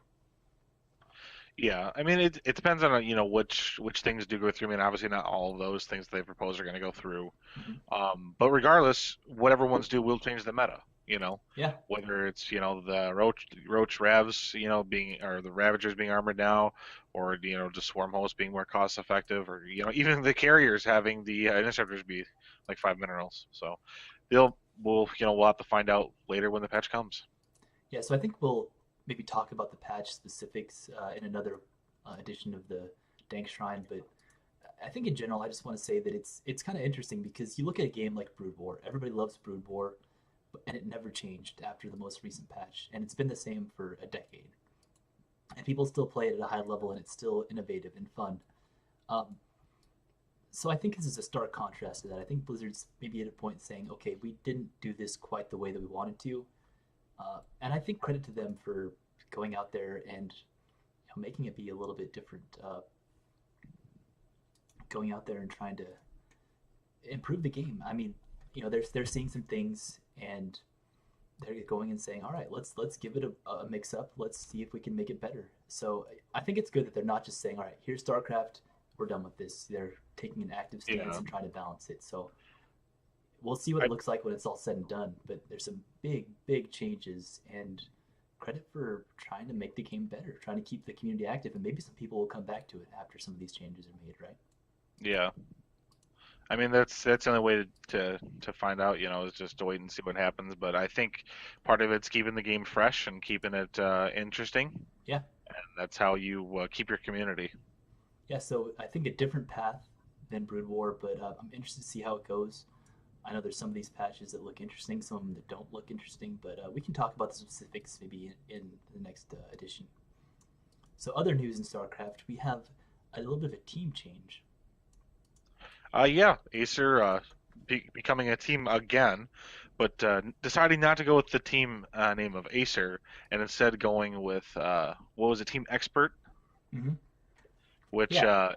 Speaker 2: Yeah, I mean it depends on which things do go through. I mean, obviously not all of those things they propose are going to go through.
Speaker 1: Mm-hmm.
Speaker 2: But regardless, whatever ones do will change the meta.
Speaker 1: Yeah,
Speaker 2: Whether it's the Roach Ravs, being or the Ravagers being armored now, or just Swarm Hosts being more cost effective, or even the carriers having the interceptors be like 5 minerals. So we'll have to find out later when the patch comes.
Speaker 1: yeah. So I think we'll maybe talk about the patch specifics in another edition of the Dank Shrine, but I think in general, I just want to say that it's kind of interesting because you look at a game like Brood War. Everybody loves Brood War, and it never changed after the most recent patch, and it's been the same for a decade. And people still play it at a high level, and it's still innovative and fun. Um, so I think this is a stark contrast to that. I think Blizzard's maybe at a point saying, "Okay, we didn't do this quite the way that we wanted to," and I think credit to them for going out there and making it be a little bit different. Going out there and trying to improve the game. I mean, they're seeing some things and they're going and saying, "All right, let's give it a mix up. Let's see if we can make it better." So I think it's good that they're not just saying, "All right, here's StarCraft. We're done with this." They're taking an active stance
Speaker 2: Yeah.
Speaker 1: and trying to balance it. So we'll see what
Speaker 2: I,
Speaker 1: it looks like when it's all said and done. But there's some big changes, and credit for trying to make the game better, trying to keep the community active, and maybe some people will come back to it after some of these changes are made, right?
Speaker 2: yeah. I mean, that's the only way to find out, is just to wait and see what happens. But I think part of it's keeping the game fresh and keeping it interesting,
Speaker 1: Yeah,
Speaker 2: and that's how you keep your community.
Speaker 1: yeah. So I think a different path than Brood War, but I'm interested to see how it goes. I know there's some of these patches that look interesting, some of them that don't look interesting, but we can talk about the specifics maybe in the next edition. So, other news in StarCraft, we have a little bit of a team change.
Speaker 2: Yeah, Acer becoming a team again, but deciding not to go with the team name of Acer and instead going with what was it, Team Expert,
Speaker 1: Mm-hmm.
Speaker 2: which
Speaker 1: Yeah,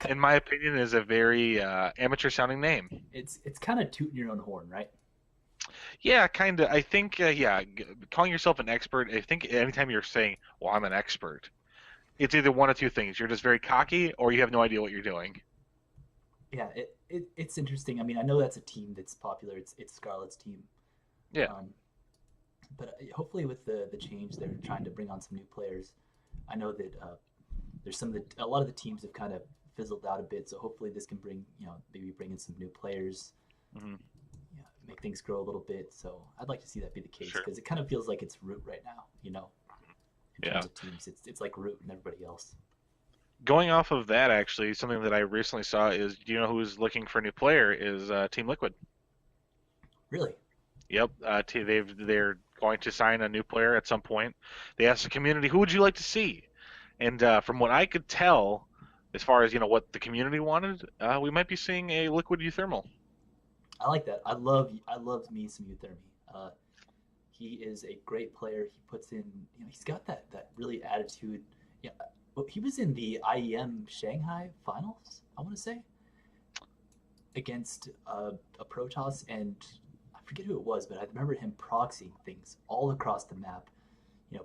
Speaker 2: in my opinion is a very amateur sounding name.
Speaker 1: it's kind of tooting your own horn, right?
Speaker 2: Yeah, kind of. I think, yeah, calling yourself an expert, I think anytime you're saying, well, I'm an expert, it's either one of two things. You're just very cocky or you have no idea what you're doing.
Speaker 1: Yeah, it's interesting. I mean, I know that's a team that's popular. It's Scarlet's team,
Speaker 2: Yeah,
Speaker 1: um, but hopefully with the change, they're trying to bring on some new players. I know that there's a lot of the teams have kind of fizzled out a bit. So hopefully this can bring maybe bring in some new players,
Speaker 2: hmm,
Speaker 1: make things grow a little bit. So I'd like to see that be the case
Speaker 2: sure.
Speaker 1: because it kind of feels like it's Root right now. In
Speaker 2: Yeah.
Speaker 1: terms of teams, it's like Root and everybody else.
Speaker 2: Going off of that, actually, something that I recently saw is, do you know who's looking for a new player? Is Team Liquid.
Speaker 1: Really?
Speaker 2: Yep, they're going to sign a new player at some point. They asked the community, "Who would you like to see?" And from what I could tell, as far as what the community wanted, we might be seeing a liquid euthermal.
Speaker 1: I like that. I love me some Uthermi. Uh, he is a great player. He puts in, he's got that really attitude. Yeah, well, he was in the IEM Shanghai finals, I want to say, against a Protoss, and I forget who it was, but I remember him proxying things all across the map.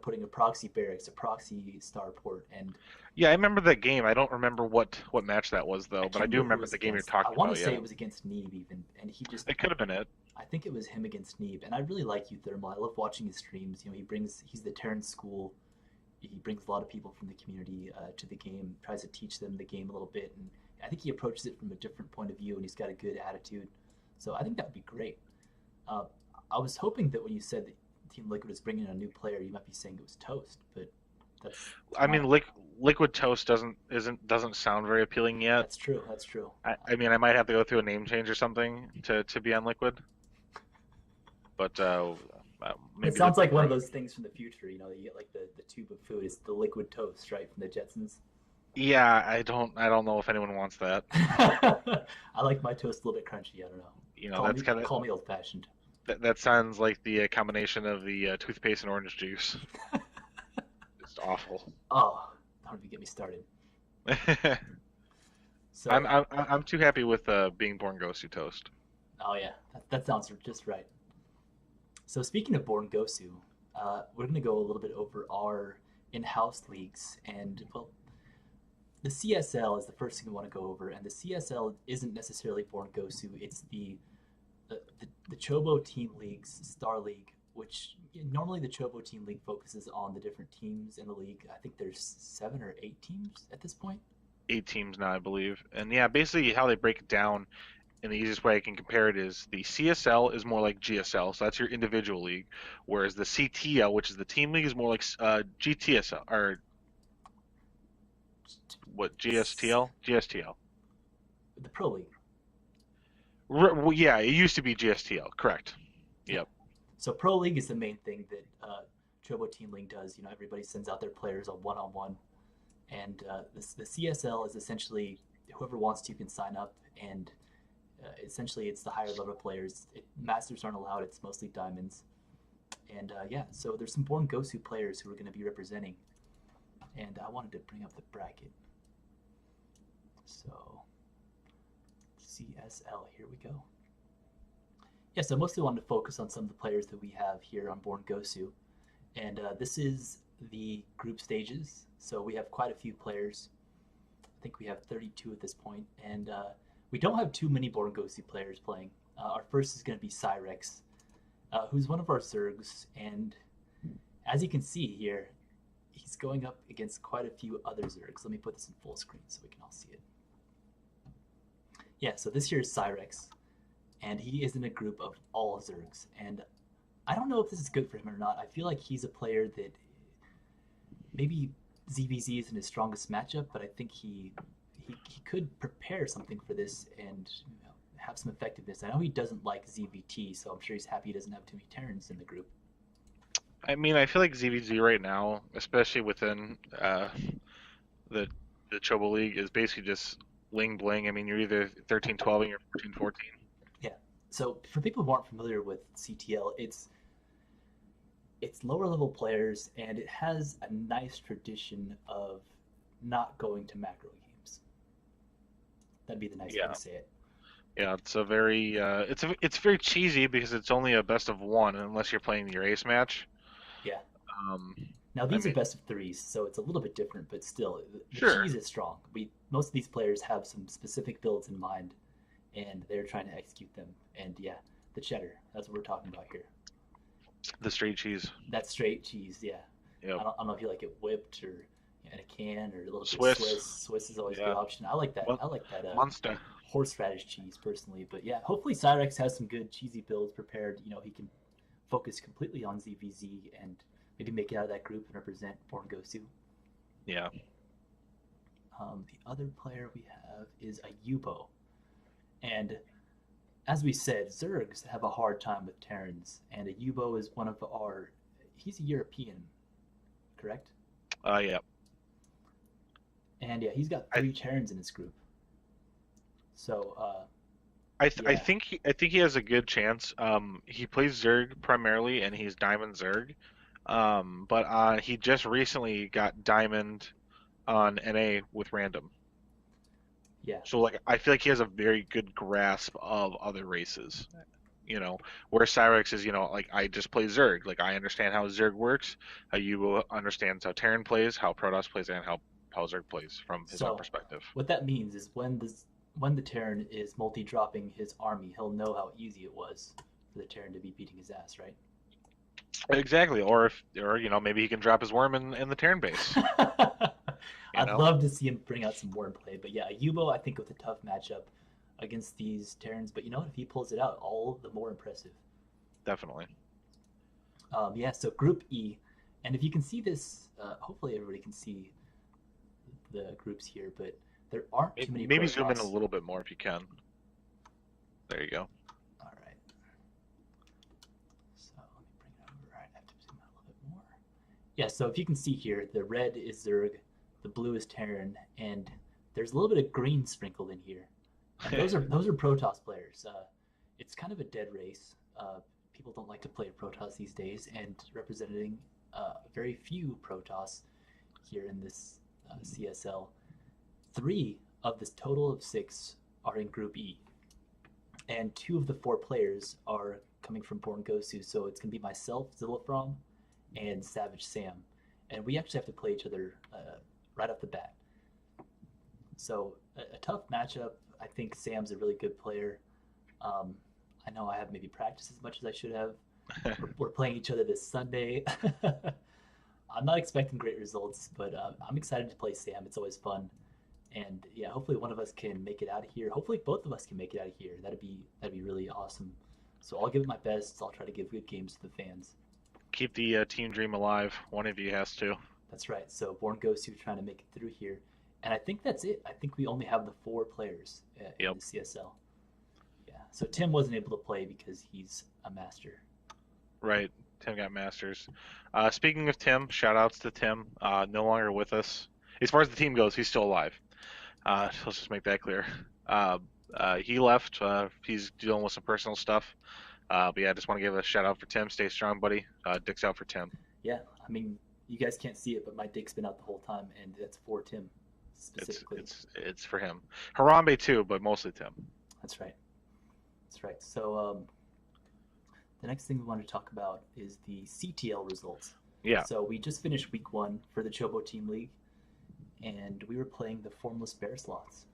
Speaker 1: Putting a proxy barracks, a proxy starport, and
Speaker 2: Yeah, I remember that game. I don't remember what match that was
Speaker 1: I
Speaker 2: though, but I
Speaker 1: can't
Speaker 2: do
Speaker 1: remember who it
Speaker 2: remember
Speaker 1: was
Speaker 2: the game you're
Speaker 1: against. I
Speaker 2: talking
Speaker 1: want to
Speaker 2: about.
Speaker 1: say
Speaker 2: Yeah,
Speaker 1: it was against Neve even, and he just
Speaker 2: it could have been it.
Speaker 1: I think it was him against Neeb, and I really like Uthermal. I love watching his streams. He's the Terran school. He brings a lot of people from the community to the game, tries to teach them the game a little bit, and I think he approaches it from a different point of view, and he's got a good attitude. So I think that would be great. Uh, I was hoping that when you said that Team Liquid was bringing in a new player, you might be saying it was Toast, but to
Speaker 2: I
Speaker 1: my
Speaker 2: mean, liquid toast doesn't sound very appealing yet.
Speaker 1: that's true. That's true.
Speaker 2: I mean, I might have to go through a name change or something to be on liquid, but
Speaker 1: It
Speaker 2: maybe
Speaker 1: sounds like
Speaker 2: liquid
Speaker 1: one of
Speaker 2: toast.
Speaker 1: those things from the future. You get like the tube of food is the liquid toast, right, from the Jetsons.
Speaker 2: Yeah, I don't know if anyone wants that.
Speaker 1: I like my toast a little bit crunchy. I don't know.
Speaker 2: That's kind of
Speaker 1: Call me old fashioned.
Speaker 2: that sounds like the combination of the toothpaste and orange juice. It's awful.
Speaker 1: Oh, don't even get me started. So,
Speaker 2: I'm too happy with being born Gosu toast.
Speaker 1: oh yeah, that sounds just right. So speaking of Born Gosu, we're gonna go a little bit over our in-house leagues, and well, the CSL is the first thing we want to go over, and the CSL isn't necessarily Born Gosu. It's the Chobo Team League's Star League, which normally the Chobo Team League focuses on the different teams in the league. I think there's 7 or 8 teams at this point.
Speaker 2: 8 teams now, I believe. And yeah, basically how they break it down and the easiest way I can compare it is the CSL is more like GSL, so that's your individual league, whereas the CTL, which is the team league, is more like GTSL or what GSTL? GSTL.
Speaker 1: The Pro League.
Speaker 2: Well, yeah, it used to be GSTL, correct?
Speaker 1: Yeah.
Speaker 2: Yep.
Speaker 1: So Pro League is the main thing that Chobo Team League does. Everybody sends out their players on one, and the CSL is essentially whoever wants to can sign up, and essentially it's the higher level players. Masters aren't allowed. It's mostly diamonds, and yeah. So there's some Born Gosu players who are going to be representing, and I wanted to bring up the bracket. So CSL, here we go. Yeah, so I mostly wanted to focus on some of the players that we have here on Born Gosu. And this is the group stages. So we have quite a few players. I think we have 32 at this point. And we don't have too many Born Gosu players playing. Our first is going to be Cyrex, who's one of our Zergs. And as you can see here, he's going up against quite a few other Zergs. Let me put this in full screen so we can all see it. Yeah, so this here is Cyrex, and he is in a group of all Zergs. And I don't know if this is good for him or not. I feel like he's a player that maybe ZVZ isn't his strongest matchup, but I think he could prepare something for this and have some effectiveness. I know he doesn't like ZVT, so I'm sure he's happy he doesn't have too many Terrans in the group.
Speaker 2: I mean, I feel like ZVZ right now, especially within the the Chobo League, is basically just bling bling. I mean, you're either 13-12 or 14-14.
Speaker 1: Yeah. So for people who aren't familiar with CTL, it's lower level players, and it has a nice tradition of not going to macro games. That'd be the nice way
Speaker 2: Yeah.
Speaker 1: to say it.
Speaker 2: Yeah, it's a very it's very cheesy because it's only a best of one unless you're playing your ace match.
Speaker 1: Yeah.
Speaker 2: Um,
Speaker 1: Now
Speaker 2: I
Speaker 1: these are
Speaker 2: mean,
Speaker 1: best of threes, so it's a little bit different, but still, the
Speaker 2: sure.
Speaker 1: cheese is strong. Most of these players have some specific builds in mind, and they're trying to execute them. And yeah, the cheddar, that's what we're talking about here.
Speaker 2: The straight cheese.
Speaker 1: That's straight cheese, yeah.
Speaker 2: Yep.
Speaker 1: I don't know if you like it whipped or in a can or a little bit
Speaker 2: Swiss.
Speaker 1: Swiss. Swiss is always a good
Speaker 2: Yeah.
Speaker 1: option. I like that.
Speaker 2: Mon-
Speaker 1: I like that
Speaker 2: Monster.
Speaker 1: horseradish cheese personally. But yeah, hopefully Cyrex has some good cheesy builds prepared. He can focus completely on ZVZ and maybe make it out of that group and represent Born Gosu.
Speaker 2: Yeah.
Speaker 1: The other player we have is a Yubo. And as we said, Zergs have a hard time with Terrans, and a Yubo is one of our. He's a European, correct?
Speaker 2: Yeah.
Speaker 1: And yeah, he's got
Speaker 2: I
Speaker 1: 3 Terrans in his group. So
Speaker 2: I
Speaker 1: yeah.
Speaker 2: think I think he has a good chance. He plays Zerg primarily, and he's Diamond Zerg. But he just recently got Diamond on NA with random.
Speaker 1: Yeah.
Speaker 2: So like I feel like he has a very good grasp of other races. Where Cyrex is, like I just play Zerg. Like I understand how Zerg works, how you understands how Terran plays, how Protoss plays, and how Zerg plays from his own
Speaker 1: So
Speaker 2: perspective.
Speaker 1: what that means is when the Terran is multi-dropping his army, he'll know how easy it was for the Terran to be beating his ass, right?
Speaker 2: Exactly. Or maybe he can drop his worm in the Terran base. You
Speaker 1: I'd
Speaker 2: know,
Speaker 1: love to see him bring out some more play, but yeah, Yubo I think with a tough matchup against these Terrans, but you know what? If he pulls it out, all the more impressive.
Speaker 2: definitely.
Speaker 1: Yeah, so Group E, and if you can see this, hopefully everybody can see the groups here, but there aren't too many
Speaker 2: Maybe zoom in a
Speaker 1: Protoss.
Speaker 2: little bit more if you can. There you go.
Speaker 1: All right, so let me bring it over. All right, I have to zoom out a little bit more. Yeah, so if you can see here, the red is Zerg, the blue is Terran, and there's a little bit of green sprinkled in here, and those are Protoss players. It's kind of a dead race. People don't like to play Protoss these days, and representing very few Protoss here in this CSL. 3 of this total of 6 are in Group E, and 2 of the 4 players are coming from Born Gosu. So it's gonna be myself, Zillafrom, and Savage Sam, and we actually have to play each other right off the bat. So a tough matchup. I think Sam's a really good player. Um, I know I have maybe practiced as much as I should have. We're playing each other this Sunday. I'm not expecting great results, but I'm excited to play Sam. It's always fun, and yeah, hopefully one of us can make it out of here. Hopefully both of us can make it out of here. That'd be really awesome. So I'll give it my best. I'll try to give good games to the fans.
Speaker 2: Keep the team dream alive. One of you has to.
Speaker 1: That's right. So Born Gosu trying to make it through here, and I think that's it. I think we only have the 4 players in
Speaker 2: Yep.
Speaker 1: the CSL. Yeah. So Tim wasn't able to play because he's a master.
Speaker 2: Right. Tim got Masters. Speaking of Tim, shout outs to Tim. No longer with us. As far as the team goes, he's still alive. Let's just make that clear. Uh, he left. He's dealing with some personal stuff. But yeah, I just want to give a shout out for Tim. Stay strong, buddy. Dick's out for Tim.
Speaker 1: Yeah. I mean, you guys can't see it, but my dick's been out the whole time, and that's for Tim
Speaker 2: It's
Speaker 1: specifically.
Speaker 2: it's it's for him. Harambe too, but mostly Tim.
Speaker 1: That's right. That's right. So the next thing we want to talk about is the CTL results.
Speaker 2: Yeah.
Speaker 1: So we just finished week 1 for the Chobo Team League, and we were playing the Formless Bear Sloths.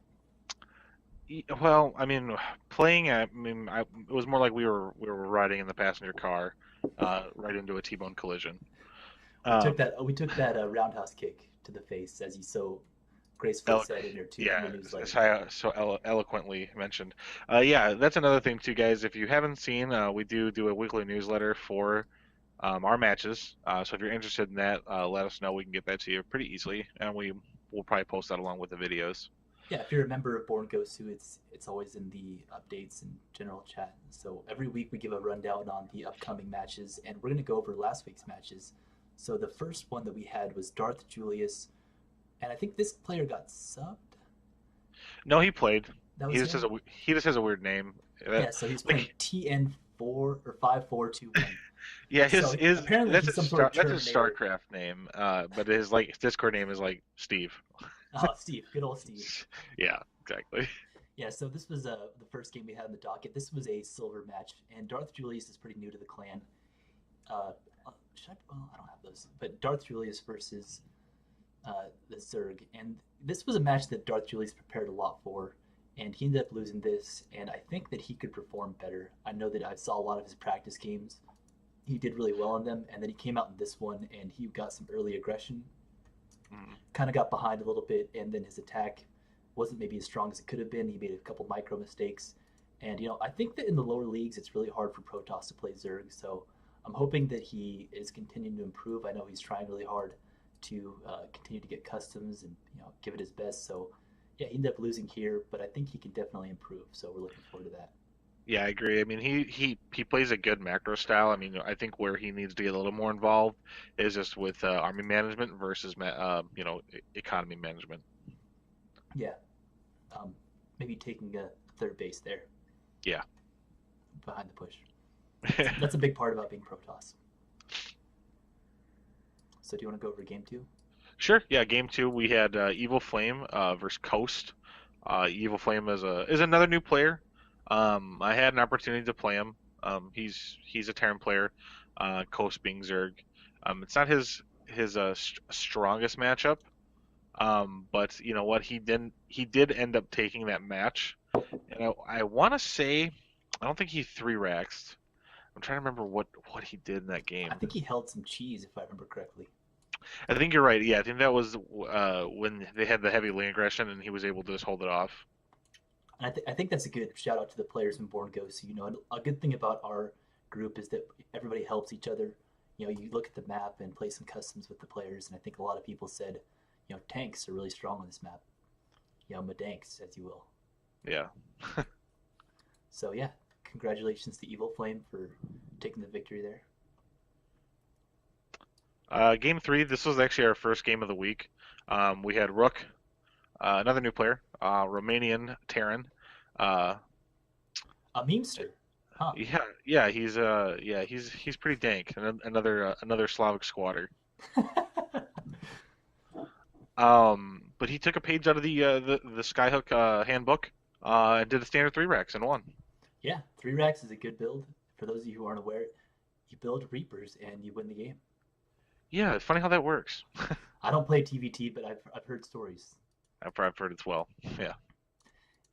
Speaker 2: Well, I mean, playing. It was more like we were riding in the passenger car, right into a T-bone collision.
Speaker 1: We took
Speaker 2: Um,
Speaker 1: that we took that roundhouse kick to the face, as you so gracefully
Speaker 2: elo-
Speaker 1: said in your two
Speaker 2: yeah,
Speaker 1: your newsletter.
Speaker 2: eloquently mentioned. Yeah, that's another thing too, guys. If you haven't seen, we do a weekly newsletter for our matches. So if you're interested in that, let us know. We can get that to you pretty easily, and we will probably post that along with the videos.
Speaker 1: Yeah, if you're a member of Born Gosu, it's always in the updates and general chat. So every week we give a rundown on the upcoming matches, and we're gonna go over last week's matches. So the first one that we had was Darth Julius, and I think this player got subbed.
Speaker 2: No, he played.
Speaker 1: That
Speaker 2: He
Speaker 1: was
Speaker 2: just has
Speaker 1: him.
Speaker 2: a weird name.
Speaker 1: Yeah, so he's playing
Speaker 2: Like
Speaker 1: TN4 or 5421.
Speaker 2: Yeah,
Speaker 1: So
Speaker 2: his
Speaker 1: apparently he's some sort of
Speaker 2: That's his
Speaker 1: Terminator.
Speaker 2: StarCraft name. But his like Discord name is like Steve.
Speaker 1: Oh, Steve, good old Steve.
Speaker 2: Yeah, exactly.
Speaker 1: Yeah, so this was the first game we had in the docket. This was a silver match, and Darth Julius is pretty new to the clan. Uh, should I? Well, I don't have those. But Darth Julius versus the Zerg, and this was a match that Darth Julius prepared a lot for, and he ended up losing this. And I think that he could perform better. I know that I saw a lot of his practice games. He did really well in them, and then he came out in this one, and he got some early aggression,
Speaker 2: Mhm.
Speaker 1: kind of got behind a little bit, and then his attack wasn't maybe as strong as it could have been. He made a couple micro mistakes, and I think that in the lower leagues it's really hard for Protoss to play Zerg. So I'm hoping that he is continuing to improve. I know he's trying really hard to continue to get customs and give it his best. So yeah, he ended up losing here, but I think he can definitely improve. So we're looking forward to that.
Speaker 2: Yeah, I agree. I mean, he plays a good macro style. I mean, I think where he needs to get a little more involved is just with army management versus economy management.
Speaker 1: Yeah, maybe taking a third base there
Speaker 2: Yeah.
Speaker 1: behind the push. That's a big part about being Protoss. So do you want to go over game two?
Speaker 2: Sure. Yeah. Game two, we had Evil Flame versus Coast. Evil Flame is another new player. I had an opportunity to play him. He's a Terran player. Coast being Zerg. It's not his strongest matchup. But you know what? He did end up taking that match, and I want to say I don't think he three raxed. I'm trying to remember what he did in that
Speaker 1: I
Speaker 2: game.
Speaker 1: think he held some cheese, if I remember correctly.
Speaker 2: I think you're right. Yeah, I think that was when they had the heavy lane aggression and he was able to just hold it off.
Speaker 1: And I think that's a good shout out to the players in Born Ghost. You know, a good thing about our group is that everybody helps each other. You know, you look at the map and play some customs with the players, and I think a lot of people said, you know, tanks are really strong on this map. You know, Madanks, as you will.
Speaker 2: Yeah.
Speaker 1: So yeah, congratulations to Evil Flame for taking the victory there.
Speaker 2: Game three. This was actually our first game of the week. We had Rook, another new player, Romanian Terran. Uh,
Speaker 1: A memester, huh?
Speaker 2: yeah, he's pretty dank. Another Slavic squatter. But he took a page out of the Skyhook handbook and did a standard three racks and won.
Speaker 1: Yeah, three racks is a good build. For those of you who aren't aware, you build Reapers and you win the game.
Speaker 2: Yeah, it's funny how that works.
Speaker 1: I don't play TVT, but I've heard stories.
Speaker 2: I've heard as well. Yeah.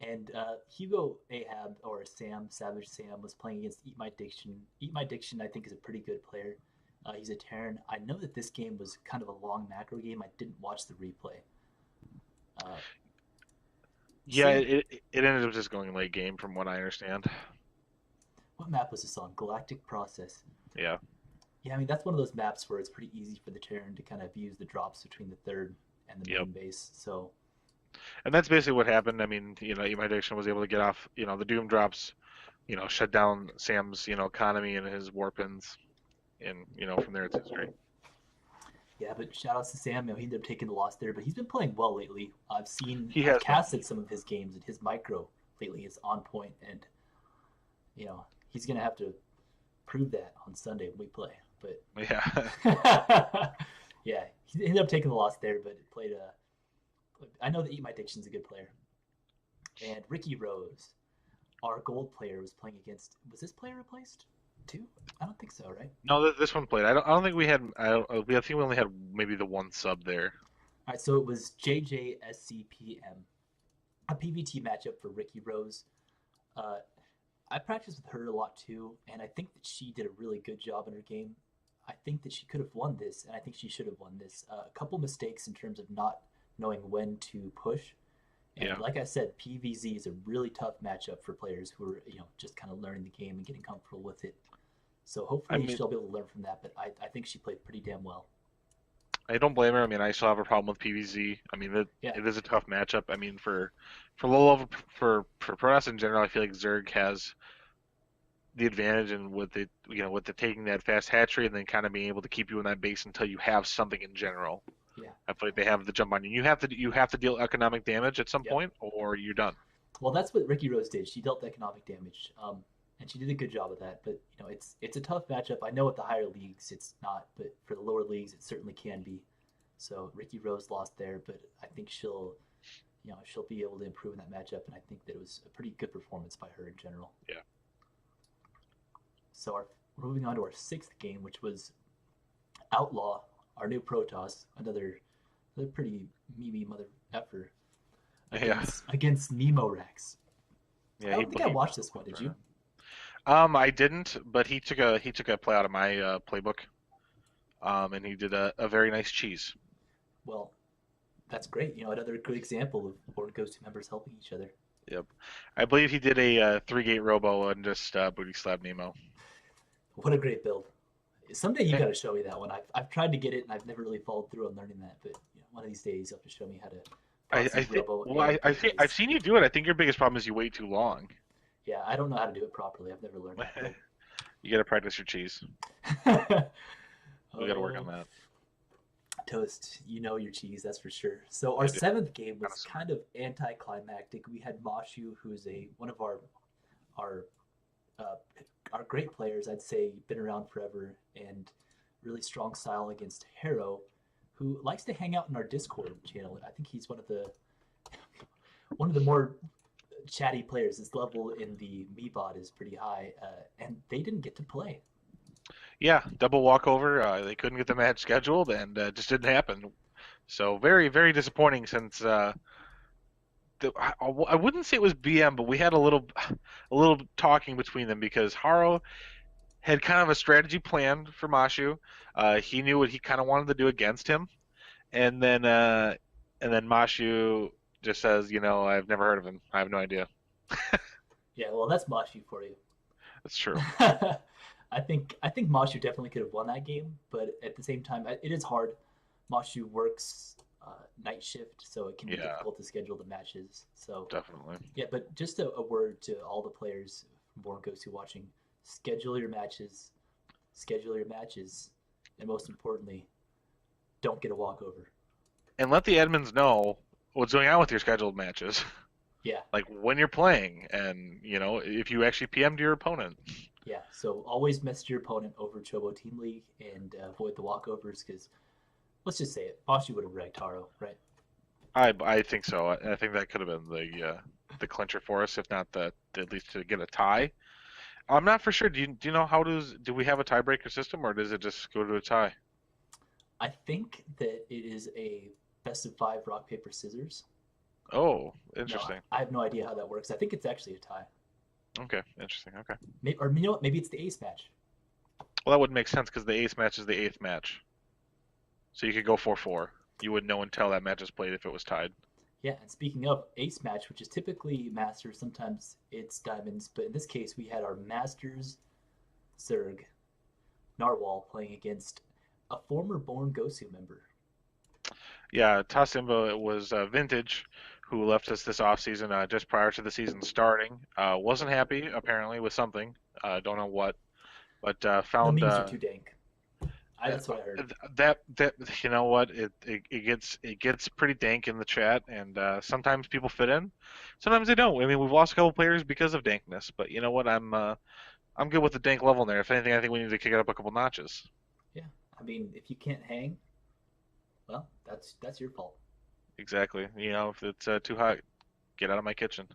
Speaker 1: And Hugo Ahab or Sam Savage Sam was playing against Eat My Diction. Eat My Diction, I think, is a pretty good player. He's a Terran. I know that this game was kind of a long macro game. I didn't watch the replay. Uh,
Speaker 2: Yeah,
Speaker 1: Sam,
Speaker 2: it ended up just going late game from what I understand.
Speaker 1: what map was this on? Galactic Process.
Speaker 2: Yeah.
Speaker 1: Yeah, I mean that's one of those maps where it's pretty easy for the Terran to kind of use the drops between the third and the
Speaker 2: Yep.
Speaker 1: main base. So
Speaker 2: And that's basically what happened. I mean, my addiction was able to get off, the Doom drops, shut down Sam's, economy and his warpins, and from there it's history.
Speaker 1: yeah, but shout outs to Sam. You know, he ended up taking the loss there, but he's been playing well lately.
Speaker 2: He
Speaker 1: I've
Speaker 2: has been.
Speaker 1: casted some of his games, and his micro lately is on point, and you know he's gonna have to prove that on Sunday when we play. But
Speaker 2: Yeah.
Speaker 1: yeah, he ended up taking the loss there, but it played a. I know that Eat My Diction's a good player, and Ricky Rose, our gold player, was playing against. Was this player replaced too? I don't think so, right?
Speaker 2: No, this one played. I don't think we had. I think we only had maybe the one sub there.
Speaker 1: All right, so it was JJSCPM, a PVT matchup for Ricky Rose. Uh, I practiced with her a lot too, and I think that she did a really good job in her game. I think that she could have won this, and I think she should have won this. A couple mistakes in terms of not knowing when to push. And
Speaker 2: Yeah.
Speaker 1: like I said, PVZ is a really tough matchup for players who are, just kind of learning the game and getting comfortable with it. So
Speaker 2: I
Speaker 1: hopefully
Speaker 2: mean,
Speaker 1: she'll be able to learn from that, but I think she played pretty damn well.
Speaker 2: I don't blame her. I mean, I still have a problem with PVZ. I mean,
Speaker 1: Yeah,
Speaker 2: it is a tough matchup. I mean, for low level for Protoss in general, I feel like Zerg has the advantage and with the taking that fast hatchery and then kind of being able to keep you in that base until you have something in general.
Speaker 1: yeah,
Speaker 2: I feel like they have the jump on you. You have to deal economic damage at some
Speaker 1: yep.
Speaker 2: point, or you're done.
Speaker 1: Well, that's what Ricky Rose did. She dealt economic damage, and she did a good job of that. But it's a tough matchup. I know at the higher leagues it's not, but for the lower leagues it certainly can be. So Ricky Rose lost there, but I think she'll be able to improve in that matchup, and I think that it was a pretty good performance by her in general.
Speaker 2: Yeah.
Speaker 1: So we're moving on to our sixth game, which was Outlaw, our new Protoss, another pretty meme mother effer
Speaker 2: Yeah.
Speaker 1: against Nemo Rex. I
Speaker 2: Yeah.
Speaker 1: don't think I watched this one. Did you?
Speaker 2: I didn't, but he took a play out of my playbook, and he did a very nice cheese.
Speaker 1: Well, that's great. Another good example of Board Ghost members helping each other.
Speaker 2: Yep. I believe he did a three gate robo and just booty slap Nemo.
Speaker 1: What a great build. Someday you
Speaker 2: Eh,
Speaker 1: got to show me that one. I've tried to get it and I've never really followed through on learning that. But one of these days you have to show me how to
Speaker 2: I
Speaker 1: process
Speaker 2: think
Speaker 1: Robo
Speaker 2: well
Speaker 1: and
Speaker 2: I
Speaker 1: put
Speaker 2: think I've
Speaker 1: base.
Speaker 2: seen you do it. I think your biggest problem is you wait too long.
Speaker 1: Yeah, I don't know how to do it properly. I've never learned
Speaker 2: You got to practice your cheese.
Speaker 1: that build.
Speaker 2: We got to work on
Speaker 1: Oh,
Speaker 2: that.
Speaker 1: Toast, you know your cheese, that's for sure. So our
Speaker 2: I do.
Speaker 1: seventh game
Speaker 2: Kind
Speaker 1: was kind of anticlimactic. We had Mashu, who's a one of our uh, our great players. I'd say been around forever and really strong style against Harrow, who likes to hang out in our Discord channel. I think he's one of the more chatty players. His level in the Meebot is pretty high, and they didn't get to play.
Speaker 2: Yeah, double walkover. They couldn't get the match scheduled, and just didn't happen. So very, very disappointing. Since I wouldn't say it was BM, but we had a little talking between them because Haro had kind of a strategy plan for Mashu. He knew what he kind of wanted to do against him, and then Mashu just says, I've never heard of him. I have no idea.
Speaker 1: Yeah, well, that's Mashu for you.
Speaker 2: That's true.
Speaker 1: I think Mashu definitely could have won that game, but at the same time, it is hard. Mashu works night shift, so it can be
Speaker 2: Yeah,
Speaker 1: difficult to schedule the matches. So
Speaker 2: definitely.
Speaker 1: yeah, but just a word to all the players from Born Goes to watching: schedule your matches, and most importantly, don't get a walkover.
Speaker 2: And let the admins know what's going on with your scheduled matches,
Speaker 1: Yeah,
Speaker 2: like when you're playing, and if you actually PM'd your opponent.
Speaker 1: yeah. So always message your opponent over Chobo Team League and avoid the walkovers because let's just say it, Mashu would have wrecked Taro, right?
Speaker 2: I think so. I think that could have been the clincher for us, if not the at least to get a tie. I'm not for sure. Do you know do we have a tiebreaker system, or does it just go to a tie?
Speaker 1: I think that it is a best of five rock paper scissors.
Speaker 2: Oh,
Speaker 1: No, I
Speaker 2: interesting.
Speaker 1: I have no idea how that works. I think it's actually a tie.
Speaker 2: Okay, interesting. Okay.
Speaker 1: Maybe, or you know what? Maybe it's the ace match.
Speaker 2: Well, that would make sense because the ace match is the eighth match, so you could go 4-4. You wouldn't know until that match is played if it was tied.
Speaker 1: Yeah, and speaking of ace match, which is typically masters, sometimes it's diamonds, but in this case we had our masters Zerg Narwhal playing against a former Born Gosu member.
Speaker 2: Yeah, Tassimba was Vintage, who left us this offseason just prior to the season starting. Wasn't happy apparently with something. Don't know what, but
Speaker 1: The
Speaker 2: found
Speaker 1: memes are too dank.
Speaker 2: uh,
Speaker 1: That's what I heard.
Speaker 2: that you know what it gets pretty dank in the chat, and sometimes people fit in, sometimes they don't. I mean, we've lost a couple players because of dankness, but you know what? I'm good with the dank level in there. If anything, I think we need to kick it up a couple notches.
Speaker 1: Yeah, I mean, if you can't hang, well, that's your fault.
Speaker 2: Exactly. If it's too hot, get out of my kitchen.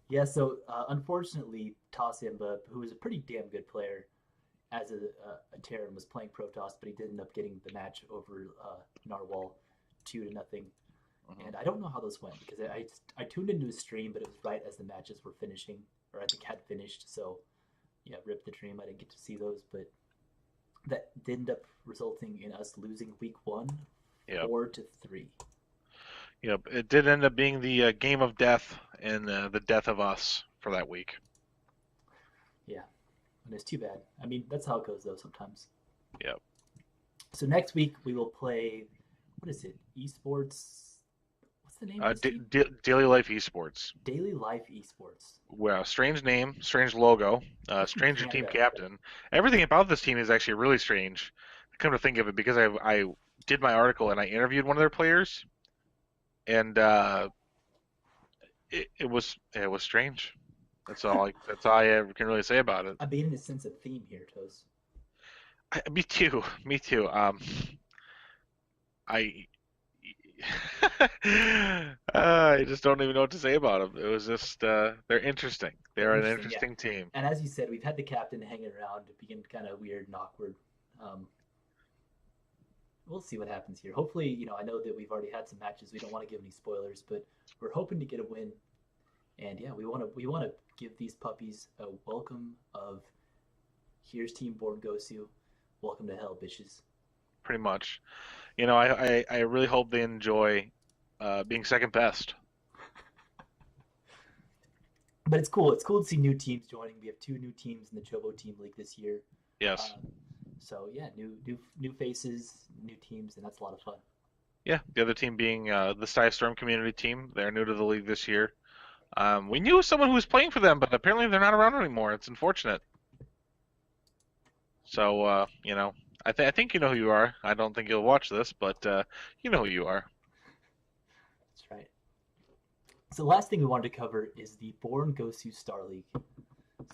Speaker 1: Yeah, so unfortunately, Tossimba, who was a pretty damn good player as a Terran, was playing Protoss, but he did end up getting the match over Narwhal 2-0.
Speaker 2: Hmm.
Speaker 1: And I don't know how those went because I tuned into his stream, but it was right as the matches were finishing, or I think had finished. So yeah, rip the dream. I didn't get to see those, but that did end up resulting in us losing week one,
Speaker 2: Yep.
Speaker 1: 4-3.
Speaker 2: Yep. It did end up being the game of death and the death of us for that week.
Speaker 1: Yeah, and it's too bad. I mean, that's how it goes though sometimes.
Speaker 2: Yep.
Speaker 1: So next week we will play. What is it? Esports. What's the name of this team?
Speaker 2: Daily Life Esports.
Speaker 1: Daily Life Esports.
Speaker 2: Well, strange name, strange logo,
Speaker 1: They're from
Speaker 2: stranger team
Speaker 1: Canada.
Speaker 2: captain. Everything about this team is actually really strange. Come to think of it, because I did my article and I interviewed one of their players, and it was strange. That's all I ever can really say about it.
Speaker 1: I'm being a sense of theme here, Toes.
Speaker 2: Me too. Me too. I I just don't even know what to say about them. It was just they're interesting.
Speaker 1: They're
Speaker 2: They're an
Speaker 1: interesting, yeah.
Speaker 2: interesting team.
Speaker 1: And as you said, we've had the captain hanging around, being kind of weird and awkward. Um, we'll see what happens here. Hopefully, I know that we've already had some matches. We don't want to give any spoilers, but we're hoping to get a win. And yeah, we want to give these puppies a welcome of here's Team Born Gosu. Welcome to hell, bitches.
Speaker 2: Pretty much. I really hope they enjoy being second best.
Speaker 1: But it's cool. It's cool to see new teams joining. We have two new teams in the Chobo Team League this year.
Speaker 2: Yes.
Speaker 1: Um, so yeah, new faces, new teams, and that's a lot of fun.
Speaker 2: Yeah. The other team being the Sty Storm community team. They're new to the league this year. We knew someone who was playing for them, but apparently they're not around anymore. It's unfortunate. So, I think you know who you are. I don't think you'll watch this, but you know who you are.
Speaker 1: That's right. So the last thing we wanted to cover is the Born Gosu Star League.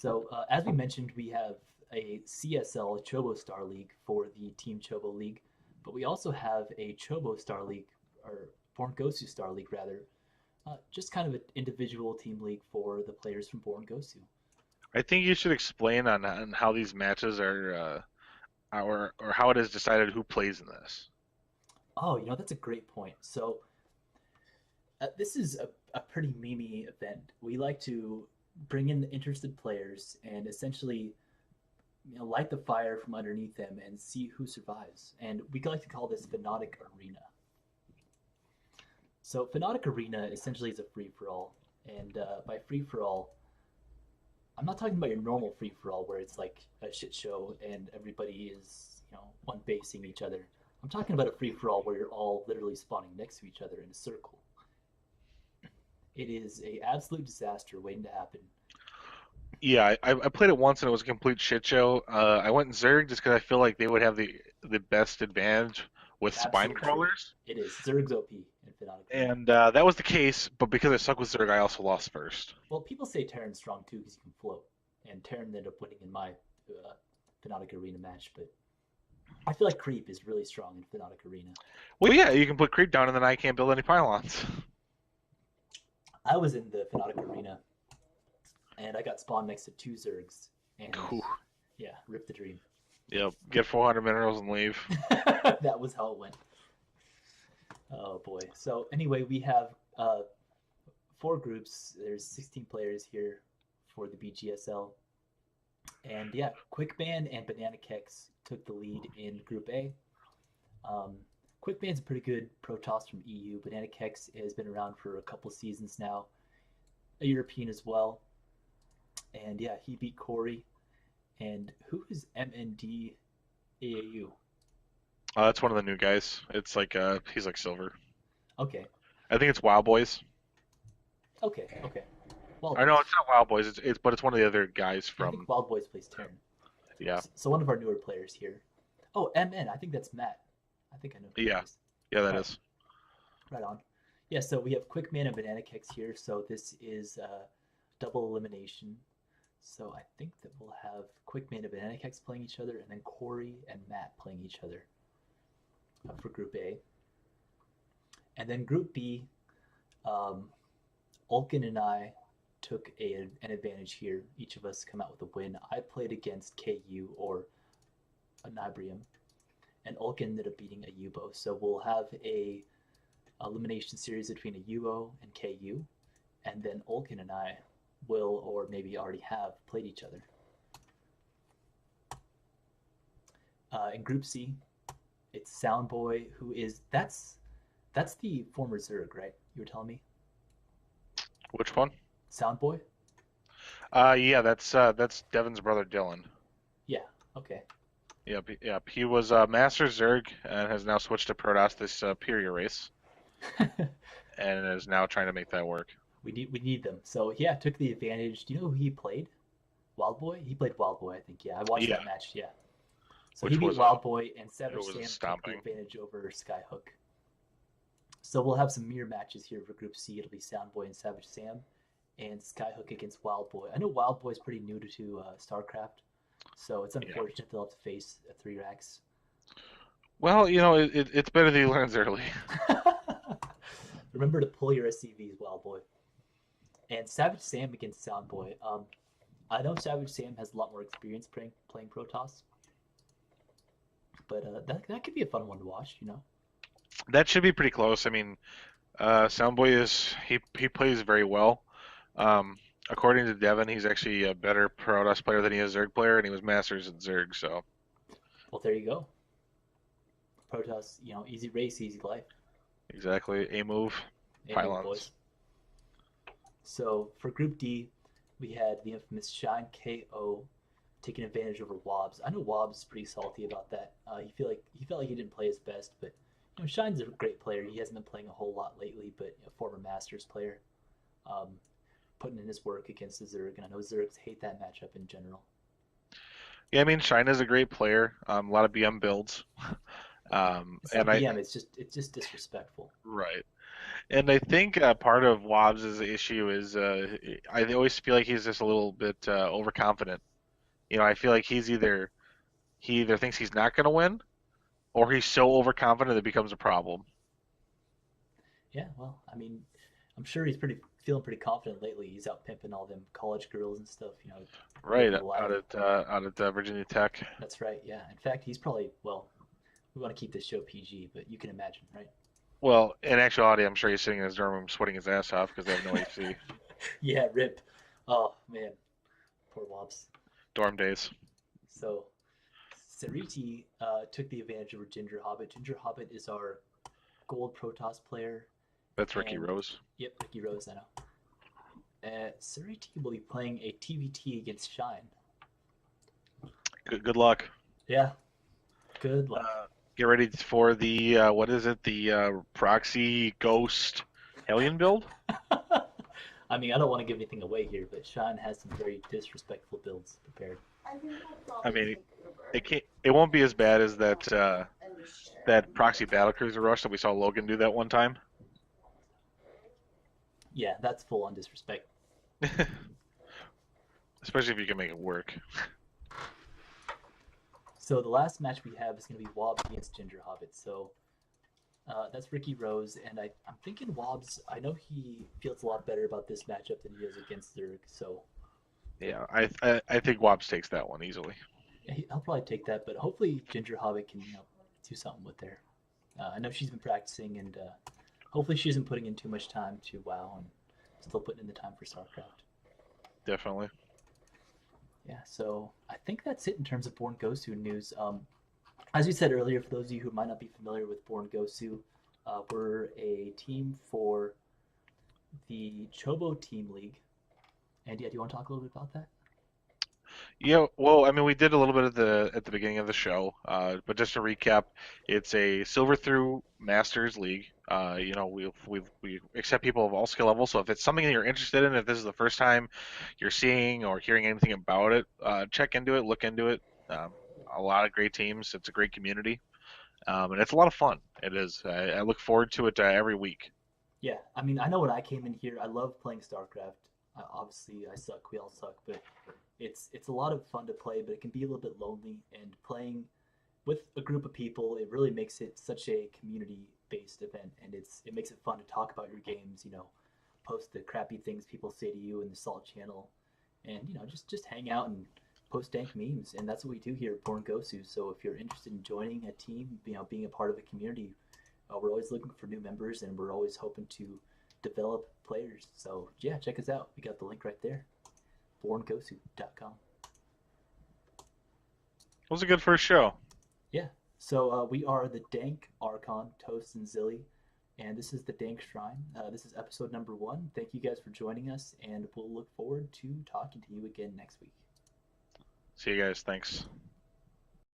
Speaker 1: So as we mentioned, we have a CSL Chobo Star League for the Team Chobo League, but we also have a Chobo Star League, or Born Gosu Star League rather, just kind of an individual team league for the players from Born Gosu.
Speaker 2: I think you should explain on how these matches or how it is decided who plays in this.
Speaker 1: Oh, that's a great point. So this is a pretty memey event. We like to bring in the interested players and essentially light the fire from underneath them and see who survives. And we like to call this Fnatic Arena. So Fnatic Arena essentially is a free for all, and by free for all, I'm not talking about your normal free for all where it's like a shit show and everybody is one basing each other. I'm talking about a free for all where you're all literally spawning next to each other in a circle. It is a absolute disaster waiting to happen.
Speaker 2: Yeah, I played it once and it was a complete shit show. I went in Zerg just because I feel like they would have the best advantage with spine
Speaker 1: Absolutely true.
Speaker 2: crawlers,
Speaker 1: It is Zerg's OP in Fnatic Arena.
Speaker 2: and that was the case. But because I suck with Zerg, I also lost first.
Speaker 1: Well, people say Terran's strong too because he can float, and Terran ended up winning in my uh, Fnatic Arena match. But I feel like Creep is really strong in Fnatic Arena.
Speaker 2: Well, yeah, you can put creep down, and then I can't build any pylons.
Speaker 1: I was in the Fnatic Arena, and I got spawned next to two Zergs, and
Speaker 2: Whew.
Speaker 1: yeah, rip the dream.
Speaker 2: Yep, get 400 minerals and leave.
Speaker 1: That was how it went. Oh boy. So anyway, we have four groups. There's 16 players here for the BGSL. And yeah, Quickman and Banana Kex took the lead in Group A. Quickman's a pretty good Protoss from EU. Banana Kex has been around for a couple seasons now, a European as well. And yeah, he beat Corey. And who is MND AAU?
Speaker 2: That's one of the new guys. It's like he's like silver.
Speaker 1: Okay,
Speaker 2: I think it's Wild Boys.
Speaker 1: okay. Wild
Speaker 2: I know
Speaker 1: Boys.
Speaker 2: it's not Wild Boys. But it's one of the other guys
Speaker 1: Yeah, I think
Speaker 2: from.
Speaker 1: Wild Boys plays Terran.
Speaker 2: Yeah,
Speaker 1: So one of our newer players here. Oh, MN. I think that's Matt. I think I know who that
Speaker 2: yeah,
Speaker 1: is.
Speaker 2: yeah. That
Speaker 1: Right,
Speaker 2: is.
Speaker 1: right on. Yeah, so we have Quickman and Banana Kicks here. So this is double elimination. So I think that we'll have Quickman and Banana Kicks playing each other, and then Corey and Matt playing each other for Group A. And then Group B, um, Ulkin and I took an advantage here. Each of us come out with a win. I played against KU or Anibrium, and Ulkin ended up beating a Yubo. So we'll have a elimination series between a UO and KU, and then Ulkin and I will, or maybe already have, played each other. In Group C, it's Soundboy, who is that's the former Zerg, right? You were telling me
Speaker 2: Which one?
Speaker 1: Soundboy.
Speaker 2: Yeah, that's Devin's brother Dylan.
Speaker 1: Yeah. Okay.
Speaker 2: Yep, yep. He was Master Zerg and has now switched to Protoss this Pyria race, and is now trying to make that work.
Speaker 1: we need them. So yeah, took the advantage. Do you know who he played? Wild Boy. He played Wild Boy, I think. Yeah, I watched
Speaker 2: Yeah,
Speaker 1: that match. Yeah. So he
Speaker 2: which
Speaker 1: beat
Speaker 2: was
Speaker 1: Wild Boy, and
Speaker 2: it
Speaker 1: Savage
Speaker 2: was a
Speaker 1: Sam took the
Speaker 2: stomping.
Speaker 1: advantage over Skyhook. So we'll have some mirror matches here for Group C. It'll be Soundboy and Savage Sam, and Skyhook against Wild Boy. I know Wild Boy's pretty new to StarCraft, so it's
Speaker 2: Yeah.
Speaker 1: unfortunate they'll have to face a 3 racks.
Speaker 2: Well, it's better that he learns early.
Speaker 1: Remember to pull your SCVs, Wild Boy. And Savage Sam against Soundboy. I know Savage Sam has a lot more experience playing Protoss, but that could be a fun one to watch.
Speaker 2: That should be pretty close. I mean, Soundboy he plays very well. Um, According to Devin, he's actually a better Protoss player than he is Zerg player, and he was Masters at Zerg. So
Speaker 1: Well, there you go. Protoss, easy race, easy life.
Speaker 2: exactly, a move,
Speaker 1: Amen,
Speaker 2: pylons.
Speaker 1: boys. So for Group D, we had the infamous Shine KO taking advantage over Wobbs. I know Wobbs is pretty salty about that. He felt like he didn't play his best, but Shine's a great player. He hasn't been playing a whole lot lately, but a former Masters player, um, putting in his work against the Zerg, and I know Zergs hate that matchup in general.
Speaker 2: Yeah, I mean, China's a great player. A lot of BM builds.
Speaker 1: It's
Speaker 2: And
Speaker 1: not
Speaker 2: I
Speaker 1: BM. It's just disrespectful.
Speaker 2: right. And I think part of Wobbs' issue is I always feel like he's just a little bit overconfident. I feel like he either thinks he's not going to win, or he's so overconfident it becomes a problem.
Speaker 1: Yeah, well, I mean, I'm sure he's pretty feeling pretty confident lately. He's out pimping all them college girls and stuff,
Speaker 2: Right,
Speaker 1: living the life.
Speaker 2: out at Virginia Tech.
Speaker 1: That's right. Yeah. In fact, he's probably well. We want to keep this show PG, but you can imagine, right?
Speaker 2: Well, in actuality, I'm sure he's sitting in his dorm room sweating his ass off because they have no AC.
Speaker 1: Yeah. Rip. Oh man, poor Wobbs.
Speaker 2: Dorm days.
Speaker 1: So Sariti took the advantage over Ginger Hobbit. Ginger Hobbit is our gold Protoss player,
Speaker 2: That's Ricky
Speaker 1: and
Speaker 2: Rose.
Speaker 1: yep, Ricky Rose. I know. Sariti will be playing a TVT against Shine.
Speaker 2: Good luck.
Speaker 1: Yeah. Good luck.
Speaker 2: Get ready for the what is it? The proxy ghost alien build.
Speaker 1: I mean, I don't want to give anything away here, but Shine has some very disrespectful builds prepared.
Speaker 2: I mean, it can't. It won't be as bad as that proxy battlecruiser rush that we saw Logan do that one time.
Speaker 1: Yeah, that's full on disrespect.
Speaker 2: Especially if you can make it work.
Speaker 1: So the last match we have is going to be Wobbs against Ginger Hobbit. So that's Ricky Rose, and I'm thinking Wobbs. I know he feels a lot better about this matchup than he does against Zerg. So
Speaker 2: Yeah, I think Wobbs takes that one easily.
Speaker 1: yeah, I'll probably take that, but hopefully Ginger Hobbit can do something with her. I know she's been practicing, and hopefully she isn't putting in too much time to WoW and still putting in the time for StarCraft.
Speaker 2: Definitely.
Speaker 1: Yeah, so I think that's it in terms of Born Gosu news. As we said earlier, for those of you who might not be familiar with Born Gosu, we're a team for the Chobo Team League. And yeah, do you want to talk a little bit about that?
Speaker 2: Yeah, well, I mean, we did a little bit at the beginning of the show, but just to recap, it's a silver through masters league. We accept people of all skill levels. So if it's something that you're interested in, if this is the first time you're seeing or hearing anything about it, check into it, look into it. Um, a lot of great teams. It's a great community, and it's a lot of fun. It is. I look forward to it every week.
Speaker 1: Yeah, I mean, I know when I came in here, I love playing StarCraft. Obviously, I suck. We all suck, but it's a lot of fun to play. But it can be a little bit lonely. And playing with a group of people, it really makes it such a community-based event, and it makes it fun to talk about your games. Post the crappy things people say to you in the Salt channel, and just hang out and post dank memes. And that's what we do here at Born Gosu. So if you're interested in joining a team, being a part of a community, we're always looking for new members, and we're always hoping to develop players. So yeah, check us out. We got the link right there, borngosu.com.
Speaker 2: It was a good first show.
Speaker 1: Yeah. So we are the Dank, Archon, Toast, and Zilly, and this is the Dank Shrine. This is episode number 1. Thank you guys for joining us, and we'll look forward to talking to you again next week.
Speaker 2: See you guys. Thanks.